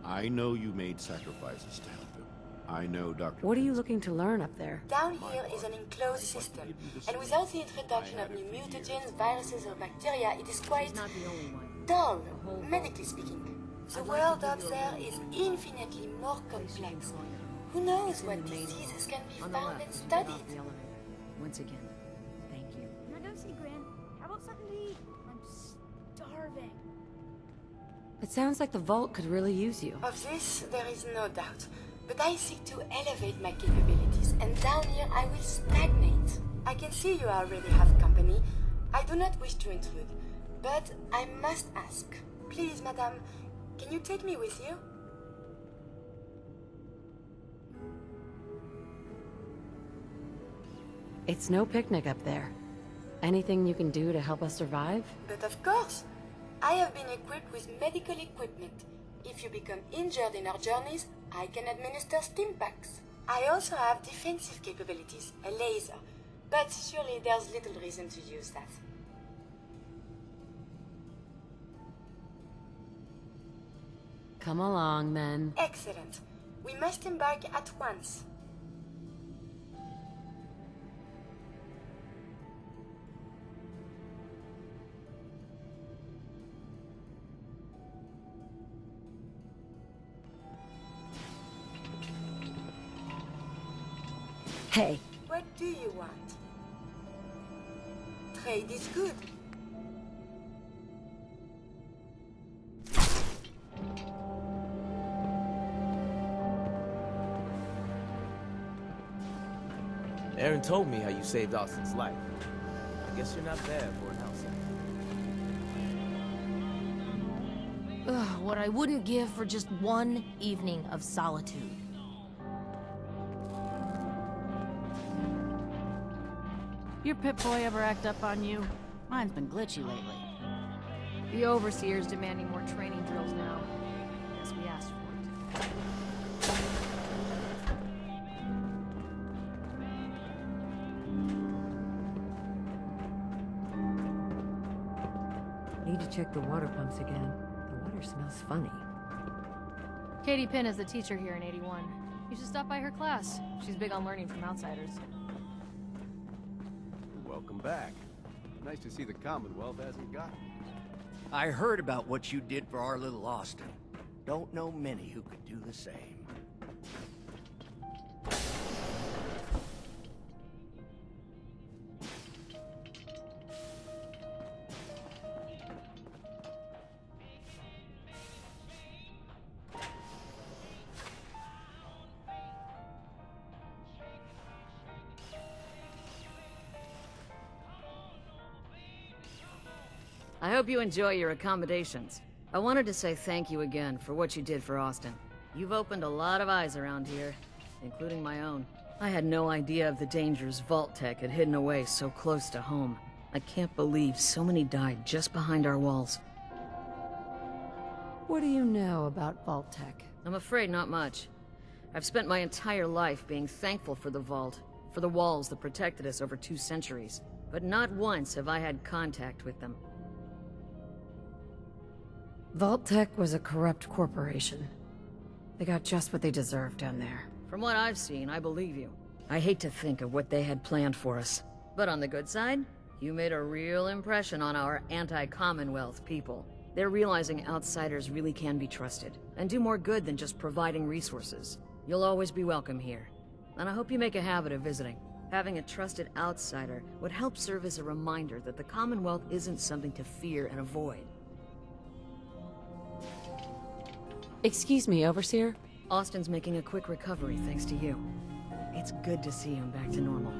I know you made sacrifices to help him. I know Dr. What are you looking to learn up there? Down here is an enclosed system, and without the introduction of new mutagens, viruses, or bacteria, it is quite dull, medically speaking. The world up there is infinitely more complex. Who knows what diseases can be found and studied? Once again, thank you. Now don't see Gran. How about something to eat? I'm starving. It sounds like the vault could really use you. Of this, there is no doubt. But I seek to elevate my capabilities, and down here I will stagnate. I can see you already have company. I do not wish to intrude, but I must ask. Please, madame, can you take me with you? It's no picnic up there. Anything you can do to help us survive? But of course. I have been equipped with medical equipment. If you become injured in our journeys, I can administer stim packs. I also have defensive capabilities, a laser. But surely there's little reason to use that. Come along, then. Excellent. We must embark at once. Hey. What do you want? Trade is good. Aaron told me how you saved Austin's life. I guess you're not bad for an outsider. Ugh, what I wouldn't give for just one evening of solitude. Your Pip-Boy ever act up on you? Mine's been glitchy lately. The Overseer's demanding more training drills now. Guess we asked for it. Need to check the water pumps again. The water smells funny. Katie Pinn is the teacher here in 81. You should stop by her class. She's big on learning from outsiders. Welcome back. Nice to see the Commonwealth hasn't gotten you. I heard about what you did for our little Austin. Don't know many who could do the same. I hope you enjoy your accommodations. I wanted to say thank you again for what you did for Austin. You've opened a lot of eyes around here, including my own. I had no idea of the dangers Vault-Tec had hidden away so close to home. I can't believe so many died just behind our walls. What do you know about Vault-Tec? I'm afraid not much. I've spent my entire life being thankful for the Vault, for the walls that protected us over 2 centuries. But not once have I had contact with them. Vault-Tec was a corrupt corporation. They got just what they deserved down there. From what I've seen, I believe you. I hate to think of what they had planned for us. But on the good side, you made a real impression on our anti-Commonwealth people. They're realizing outsiders really can be trusted, and do more good than just providing resources. You'll always be welcome here, and I hope you make a habit of visiting. Having a trusted outsider would help serve as a reminder that the Commonwealth isn't something to fear and avoid. Excuse me, Overseer? Austin's making a quick recovery thanks to you. It's good to see him back to normal.